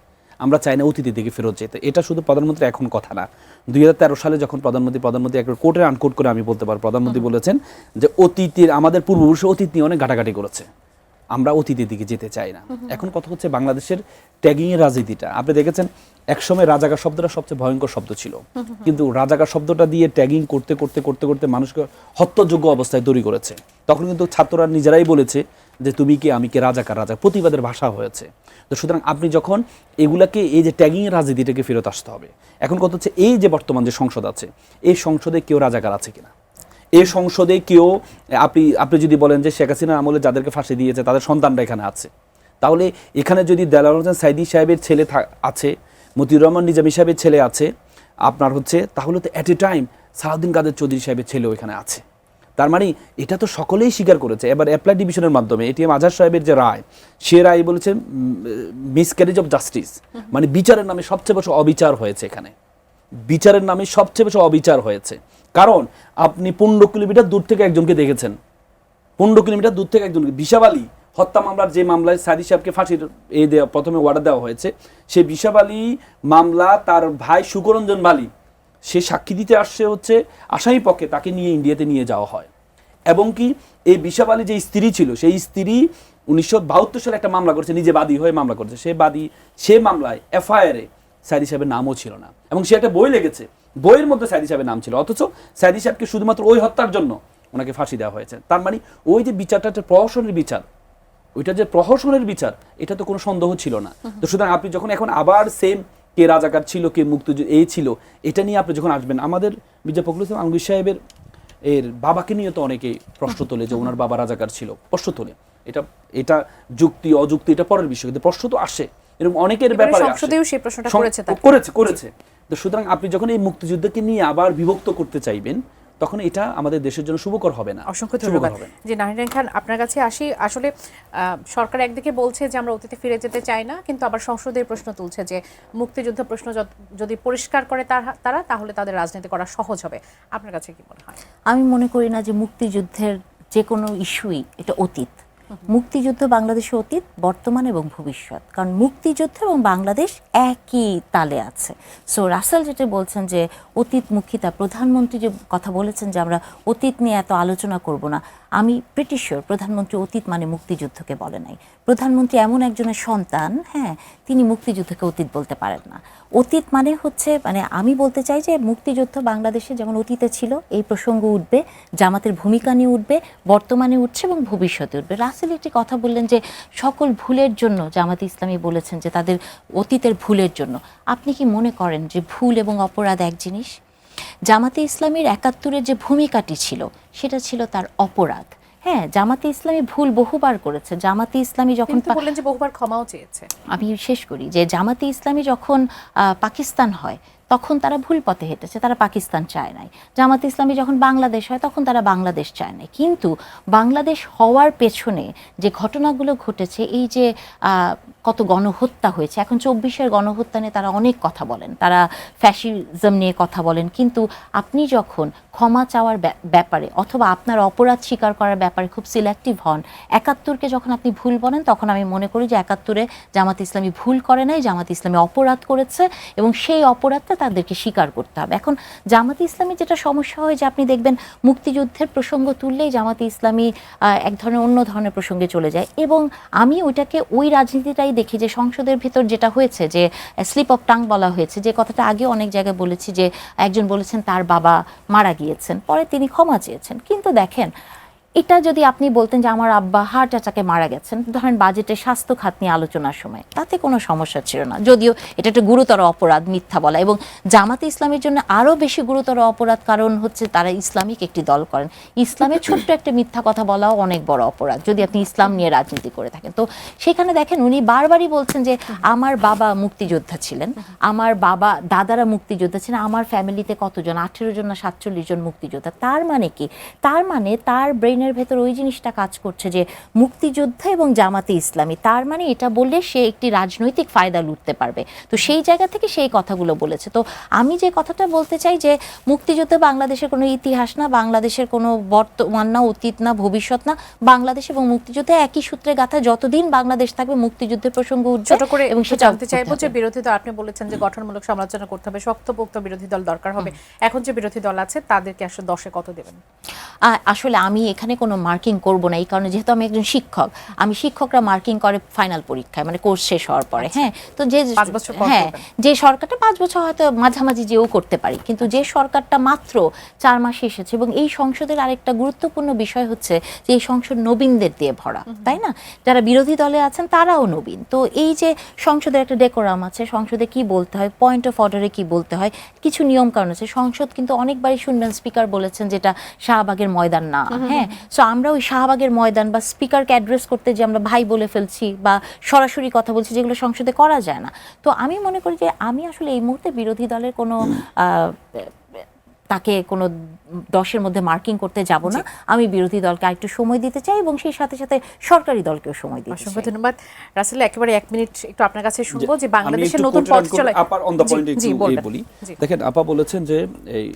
আমরা চাই না অতীতের দিকে ফেরত যেতে। এটা শুধু প্রধানমন্ত্রী এখন কথা না, 2013 সালে যখন প্রধানমন্ত্রী একটা কোর্টে আনকোট করে আমি বলতে পারবো, প্রধানমন্ত্রী বলেছেন যে অতীতের আমাদের পূর্বপুরুষের অতীত নিয়ে অনেক ঘাটাঘাটি করেছে, আমরা অতীতের দিকে যেতে চাই না। এখন কথা হচ্ছে বাংলাদেশের ট্যাগিং এর রাজনীতিটা। আপনি দেখেছেন একসময় রাজাকার শব্দটা সবচেয়ে ভয়ঙ্কর শব্দ ছিল, কিন্তু রাজাকার শব্দটা দিয়ে ট্যাগিং করতে করতে করতে করতে মানুষকে হত্যযোগ্য অবস্থায় তৈরি করেছে। তখন কিন্তু ছাত্ররা নিজেরাই বলেছে যে তুমি কি আমি কি রাজাকার, রাজা প্রতিবাদের ভাষা হয়েছে। তো সুতরাং আপনি যখন এগুলাকে এই যে ট্যাগিং এর রাজনীতিটাকে ফেরত আসতে হবে। এখন কথা হচ্ছে এই যে বর্তমান যে সংসদ আছে, এই সংসদে কেউ রাজাকার আছে কিনা, এই সংসদে কেউ আপনি যদি বলেন যে শেখ হাসিনার আমলে যাদেরকে ফাঁসি দিয়েছে তাদের সন্তানরা এখানে আছে, তাহলে এখানে যদি দেলাওয়ার হোসেন সাইদি সাহেবের ছেলে আছে, মতিউর রহমান নিজামী সাহেবের ছেলে আছে, আপনার হচ্ছে তাহলে তো অ্যাট এ টাইম সালাউদ্দিন কাদের চৌধুরী সাহেবের ছেলেও এখানে আছে। তার মানে এটা তো সকলেই স্বীকার করেছে। এবার অ্যাপ্লাই ডিভিশনের মাধ্যমে এটিএম আজহার সাহেবের যে রায়, সে রায় বলেছে মিসক্যারেজ অফ জাস্টিস, মানে বিচারের নামে সবচেয়ে বেশি অবিচার হয়েছে এখানে, বিচারের নামে সবচেয়ে বেশি অবিচার হয়েছে। কারণ আপনি 15 কিলোমিটার দূর থেকে একজনকে দেখেছেন, 15 কিলোমিটার দূর থেকে একজনকে, বিশাবালী হত্যা মামলার যে মামলায় সাইদি সাহেবকে ফাঁসির প্রথমে অর্ডার দেওয়া হয়েছে, সেই বিশাবালী মামলা তার ভাই সুকরঞ্জন বালী সে সাক্ষী দিতে আসছে হচ্ছে আসামি পক্ষে, তাকে নিয়ে ইন্ডিয়াতে নিয়ে যাওয়া হয়। এবং কি এই বিশাবালী যে স্ত্রী ছিল, সেই স্ত্রী 1972 সালে একটা মামলা করেছে, নিজে বাদী হয়ে মামলা করেছে, সে মামলায় এফআইআরে সাইদি সাহেবের নামও ছিল না, এবং সে একটা বই লেগেছে, বইয়ের মধ্যে সাইদি সাহেবের নাম ছিল, অথচ সাইদি সাহেবকে শুধুমাত্র ওই হত্যার জন্য ওনাকে ফাঁসি দেওয়া হয়েছে। তার মানে ওই যে বিচারটা একটা প্রহসনের বিচার, ওইটা যে প্রহসনের বিচার, এটা তো কোনো সন্দেহ ছিল না। তো সুতরাং আপনি যখন এখন আবার সেম কে রাজাকার ছিল, কে মুক্তিযুদ্ধ এই ছিল, এটা নিয়ে আপনি যখন আসবেন, আমাদের মির্জা ফখরুল ইসলাম আলমগীর সাহেবের এর বাবাকে নিয়ে তো অনেকেই প্রশ্ন তোলে যে ওনার বাবা রাজাকার ছিল, প্রশ্ন তোলে। এটা যুক্তি অযুক্তি এটা পরের বিষয়, কিন্তু প্রশ্ন তো আসে, এরকম অনেকের ব্যাপারে সংসদেও সেই প্রশ্নটা করেছে। তো সুতরাং আপনি যখন এই মুক্তিযুদ্ধকে নিয়ে আবার বিভক্ত করতে চাইবেন, তখন এটা আমাদের দেশের জন্য শুভকর হবে না। অসংখ্য ধন্যবাদ। যে নাহিদ খান, আপনার কাছে আসি। আসলে সরকার একদিকে বলছে যে আমরা অতীতে ফিরে যেতে চাই না, কিন্তু আবার সংসদের প্রশ্ন তুলছে যে মুক্তিযুদ্ধ প্রশ্ন যদি পরিষ্কার করে তারা, তাহলে তাদের রাজনীতি করা সহজ হবে। আপনার কাছে কি মনে হয়? আমি মনে করি না যে মুক্তিযুদ্ধের যে কোনো ইস্যুই এটা অতীত। মুক্তিযুদ্ধ বাংলাদেশের অতীত, বর্তমান এবং ভবিষ্যৎ, কারণ মুক্তিযুদ্ধ এবং বাংলাদেশ একই তালে আছে। সো রাসেল যেটা বলছেন যে অতীতমুখিতা, প্রধানমন্ত্রী যে কথা বলেছেন যে আমরা অতীত নিয়ে এত আলোচনা করব না, আমি প্রিটি শিওর প্রধানমন্ত্রী অতীত মানে মুক্তিযুদ্ধকে বলে নাই। প্রধানমন্ত্রী এমন একজনের সন্তান, হ্যাঁ, তিনি মুক্তিযুদ্ধকে অতীত বলতে পারেন না। অতীত মানে হচ্ছে, মানে আমি বলতে চাই যে মুক্তিযুদ্ধ বাংলাদেশে যেমন অতীতে ছিল, এই প্রসঙ্গ উঠবে, জামাতের ভূমিকা নিয়ে উঠবে, বর্তমানে উঠছে এবং ভবিষ্যতে উঠবে। রাসেল একটি কথা বললেন যে সকল ভুলের জন্য জামাতে ইসলামী বলেছেন যে তাদের অতীতের ভুলের জন্য। আপনি কি মনে করেন যে ভুল এবং অপরাধ এক জিনিস? জামাতে ইসলামীর 71-এর যে ভূমিকাটি ছিল, সেটা ছিল তার অপরাধ। হ্যাঁ, জামাতে ইসলামী ভুল বহুবার করেছে। জামাতে ইসলামী যখন বললেন যে বহুবার ক্ষমাও চেয়েছে, আমি শেষ করি যে জামাতে ইসলামী যখন পাকিস্তান হয় তখন তারা ভুল পথে হেঁটেছে, তারা পাকিস্তান চায় নাই। জামাতে ইসলামী যখন বাংলাদেশ হয় তখন তারা বাংলাদেশ চায় নাই। কিন্তু বাংলাদেশ হওয়ার পেছনে যে ঘটনাগুলো ঘটেছে, এই যে কত গণহত্যা হয়েছে, এখন 24-এর গণহত্যা নিয়ে তারা অনেক কথা বলেন, তারা ফ্যাসিজম নিয়ে কথা বলেন, কিন্তু আপনি যখন ক্ষমা চাওয়ার ব্যাপারে অথবা আপনার অপরাধ স্বীকার করার ব্যাপারে খুব সিলেক্টিভ হন, 71-কে যখন আপনি ভুল বলেন, তখন আমি মনে করি যে 71-এ জামাতে ইসলামী ভুল করে নাই, জামাতে ইসলামী অপরাধ করেছে এবং সেই অপরাধটা তাদেরকে স্বীকার করতে হবে। এখন জামাতে ইসলামী যেটা সমস্যা হয় যে আপনি দেখবেন মুক্তিযুদ্ধের প্রসঙ্গ তুললেই জামাতে ইসলামী এক ধরনের অন্য ধরনের প্রসঙ্গে চলে যায়, এবং আমি ওইটাকে ওই রাজনীতিটাই দেখি যে সংসদের ভিতর যেটা হয়েছে যে স্লিপ অফ টাং বলা হয়েছে, যে কথাটা আগে অনেক জায়গায় বলেছি যে একজন বলেছেন তার বাবা মারা গিয়েছেন, পরে তিনি ক্ষমা চেয়েছেন। কিন্তু দেখেন, এটা যদি আপনি বলতেন যে আমার আব্বা হার্ট অ্যাটাকে মারা গেছেন, ধরেন বাজেটে স্বাস্থ্য খাত নিয়ে আলোচনার সময়, তাতে কোনো সমস্যা ছিল না, যদিও এটা একটা গুরুতর অপরাধ মিথ্যা বলা, এবং জামাতে ইসলামের জন্য আরও বেশি গুরুতর অপরাধ, কারণ হচ্ছে তারা ইসলামিক একটি দল করেন। ইসলামের ছোট্ট একটা মিথ্যা কথা বলাও অনেক বড় অপরাধ যদি আপনি ইসলাম নিয়ে রাজনীতি করে থাকেন। তো সেখানে দেখেন উনি বারবারই বলছেন যে আমার বাবা মুক্তিযোদ্ধা ছিলেন, আমার বাবা দাদারা মুক্তিযোদ্ধা ছিলেন, আমার ফ্যামিলিতে কতজন, 18 জন না 47 জন মুক্তিযোদ্ধা। তার মানে কি? তার মানে তার ব্রেইনে ব্রেনের ভেতর ওই জিনিসটা কাজ করছে যে মুক্তিযোদ্ধা এবং জামাতে ইসলামী, তার মানে এটা বললে সে একটি রাজনৈতিক ফায়দা লুটতে পারবে। তো সেই জায়গা থেকে সেই কথাগুলো বলেছে। তো আমি যে কথাটা বলতে চাই যে মুক্তিযুদ্ধ বাংলাদেশের কোনো ইতিহাস না, বাংলাদেশের কোনো বর্তমান না, অতীত না, ভবিষ্যৎ না। বাংলাদেশ এবং মুক্তিযুদ্ধে একই সূত্রে গাথা, যতদিন বাংলাদেশ থাকবে মুক্তিযুদ্ধের প্রসঙ্গ উঠবে। ছোট করে এবং সেটা জানতে চাইবো যে বিরোধী দল, আপনি বলেছেন যে গঠনমূলক সমালোচনা করতে হবে, শক্তপোক্ত বিরোধী দল দরকার হবে। এখন যে বিরোধী দল আছে তাদেরকে আসলে 10-এ কত দেবেন? আসলে আমি এখানে কোনো মার্কিং করব না, এই কারণে যেহেতু আমি একজন শিক্ষক, আমি শিক্ষকরা মার্কিং করে ফাইনাল পরীক্ষায়, মানে কোর্স শেষ হওয়ার পরে। হ্যাঁ, তো যে 5 বছর পর হ্যাঁ, যে সরকারটা 5 বছর হয়তো মাঝামাঝি যেও করতে পারি, কিন্তু যে সরকারটা মাত্র 4 মাসে এসেছে, এবং এই সংসদের আরেকটা গুরুত্বপূর্ণ বিষয় হচ্ছে যে এই সংসদ নবীনদের দিয়ে ভরা, তাই না? যারা বিরোধী দলে আছেন তারাও নবীন। তো এই যে সংসদের একটা ডেকোরাম আছে, সংসদে কি বলতে হয়, পয়েন্ট অফ অর্ডারে কি বলতে হয়, কিছু নিয়ম কারণ আছে। সংসদ কিন্তু অনেকবারই শুনবেন স্পিকার বলেছেন যেটা শাহবাগের ময়দান না। হ্যাঁ, সো আমরা ওই শাহবাগের ময়দান বা স্পিকারকে অ্যাড্রেস করতে যে আমরা ভাই বলে ফেলছি বা সরাসরি কথা বলছি, যেগুলো সংসদে করা যায় না। তো আমি মনে করি যে আমি আসলে এই মুহূর্তে বিরোধী দলের কোনো তাকে কোনো 10-এর মধ্যে মার্কিং করতে যাব না। আমি বিরোধী দলকে আরেকটু সময় দিতে চাই এবং সেই সাথে সাথে সরকারি দলকেও সময় দিতে চাই। অসংখ্য ধন্যবাদ রাসেল। একেবারে 1 মিনিট একটু আপনার কাছে শুনবো যে বাংলাদেশের নতুন পথ চলা। আপার অন দ্য পয়েন্ট একটু বলি। দেখেন, আপা বলেছেন যে এই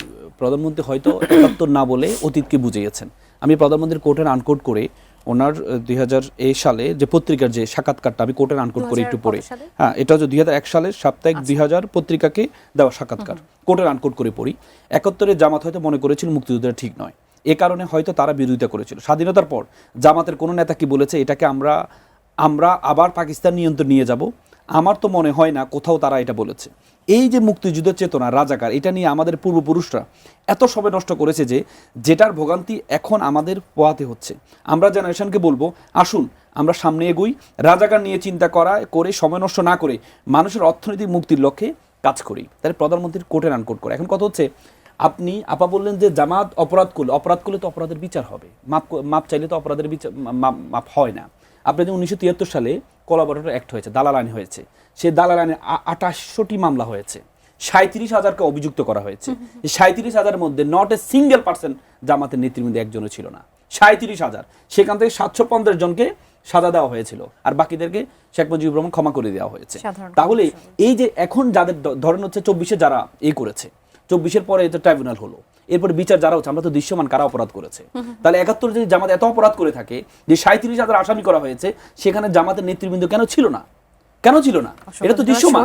প্রধানমন্ত্রী হয়তো ৭১ না বলে অতীতকে বুঝিয়েছেন। আমি প্রধানমন্ত্রীর কোটের আনকোট করে ওনার 2001 সালে যে পত্রিকার যে সাক্ষাৎকারটা আমি কোটের আনকোট করে একটু পড়ে, হ্যাঁ, এটা হচ্ছে 2001 সালের সাপ্তাহিক 2000 পত্রিকাকে দেওয়া সাক্ষাৎকার, কোটের আনকোট করে পড়ি। 71-এ জামাত হয়তো মনে করেছিল মুক্তিযুদ্ধটা ঠিক নয়, এ কারণে হয়তো তারা বিরোধিতা করেছিল। স্বাধীনতার পর জামাতের কোনো নেতা কি বলেছে এটাকে আমরা আবার পাকিস্তান নিয়ন্ত্রণ নিয়ে যাব? আমার তো মনে হয় না কোথাও তারা এটা বলেছে। এই যে মুক্তিযুদ্ধের চেতনা, রাজাকার, এটা নিয়ে আমাদের পূর্বপুরুষরা এত সময় নষ্ট করেছে যে যেটার ভোগান্তি এখন আমাদের পোহাতে হচ্ছে। আমরা জেনারেশনকে বলবো, আসুন আমরা সামনে এগোই, রাজাকার নিয়ে চিন্তা করে সময় নষ্ট না করে মানুষের অর্থনৈতিক মুক্তির লক্ষ্যে কাজ করি। তাহলে প্রধানমন্ত্রীর কোটের আনকোট করে। এখন কথা হচ্ছে, আপা বললেন যে জামাত অপরাধ করলে তো অপরাধের বিচার হবে, মাপ চাইলে তো অপরাধের বিচার মাপ হয় না। আপনি যে 1973 সালে কোলাবরেটর অ্যাক্ট হয়েছে, দালাল আইন হয়েছে, সেই দালাল আইনে 2800টি মামলা হয়েছে, 37,000কে অভিযুক্ত করা হয়েছে। এই 37,000-এর মধ্যে নট এ সিঙ্গেল পার্সন জামাতের নেতৃবৃন্দ একজনও ছিল না। 37,000, সেখান থেকে 750 জনকে সাজা দেওয়া হয়েছিল, আর বাকিদেরকে শেখ মুজিবুর রহমান ক্ষমা করে দেওয়া হয়েছে। তাহলে এই যে এখন যাদের ধরেন হচ্ছে 24-এ যারা করেছে, 24-এর পরে এটা ট্রাইব্যুনাল হলো, এরপরে বিচার যারা হচ্ছে, আমরা তো দৃশ্যমান কারা অপরাধ করেছে। তাহলে 71 যদি জামাত এত অপরাধ করে থাকে, যে 37,000 আসামি করা হয়েছে, সেখানে জামাতের নেতৃবৃন্দ কেন ছিল না? এটা তো দৃশ্যমান।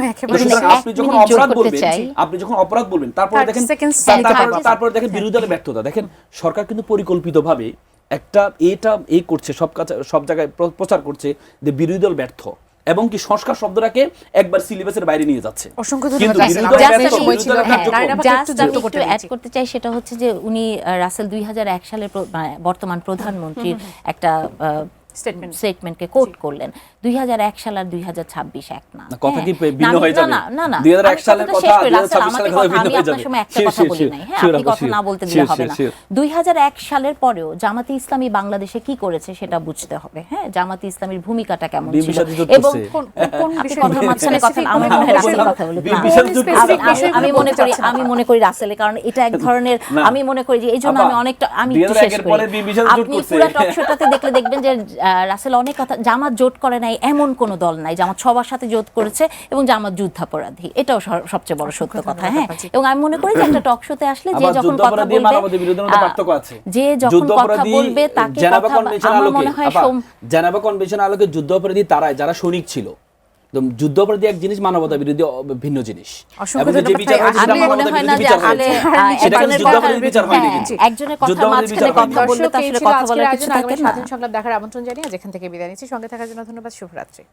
আপনি যখন অপরাধ বলবেন, তারপরে দেখেন বিরোধী দলের ব্যর্থতা। দেখেন, সরকার কিন্তু পরিকল্পিতভাবে এটা করছে, সব জায়গায় প্রচার করছে যে বিরোধী দল ব্যর্থ, এবং কি সংস্কার শব্দটাকে একবার সিলেবাসের বাইরে নিয়ে যাচ্ছে। করতে চাই সেটা হচ্ছে যে উনি রাসেল 2001 সালের বর্তমান প্রধানমন্ত্রীর একটা স্টেটমেন্টকে কোট করলেন। 2001 সাল আর 2026 এক না, কথা কি ভিন্ন হয়ে যাবে? না 2001 সালের কথা 2026 সালের কথা ভিন্ন হয়ে যাবে। আমি আপনার সময় একটা কথা বলি নাই, হ্যাঁ, আপনি কথা না বলতে দিলে হবে না। 2001 সালের পরেও জামাতে ইসলামী বাংলাদেশে কি করেছে সেটা বুঝতে হবে। হ্যাঁ, জামাতে ইসলামীর ভূমিকাটা কেমন ছিল, এবং কোন কথা মাঝখানে কথা, আমার মনে হয় রাসেল কথা বলি। আমি মনে করি রাসেলের, কারণ এটা এক ধরনের, আমি মনে করি যে এইজন্য আমি অনেকটা আমি শেষ করি। আপনি পুরো টকশোটাতে দেখবেন যে রাসেল অনেক কথা, জামাত জোট করে নাই এমন কোন দল নাই, জামাত সবার সাথে জোট করেছে এবং জামাত যুদ্ধাপরাধী, এটাও সবচেয়ে বড় সত্য কথা। হ্যাঁ, এবং আমি মনে করি যে একটা টক শোতে আসলে যে যখন কথা বলবে, যে যখন কথা বলবে তাকে কথা, আমার মনে হয় জেনেভা কনভেনশনের আলোকে যুদ্ধাপরাধী তারাই যারা সৈনিক ছিল। যুদ্ধাপরাধী এক জিনিস, মানবতা বিরোধী ভিন্ন জিনিস। একজনের কথা মাঝখানে কথা বললে তো আসলে কথা বলার কিছু থাকে না। স্বাধীন সংলাপ দেখার আমন্ত্রণ জানিয়ে যেখান থেকে বিদায় নিচ্ছি। সঙ্গে থাকার জন্য ধন্যবাদ। শুভরাত্রি।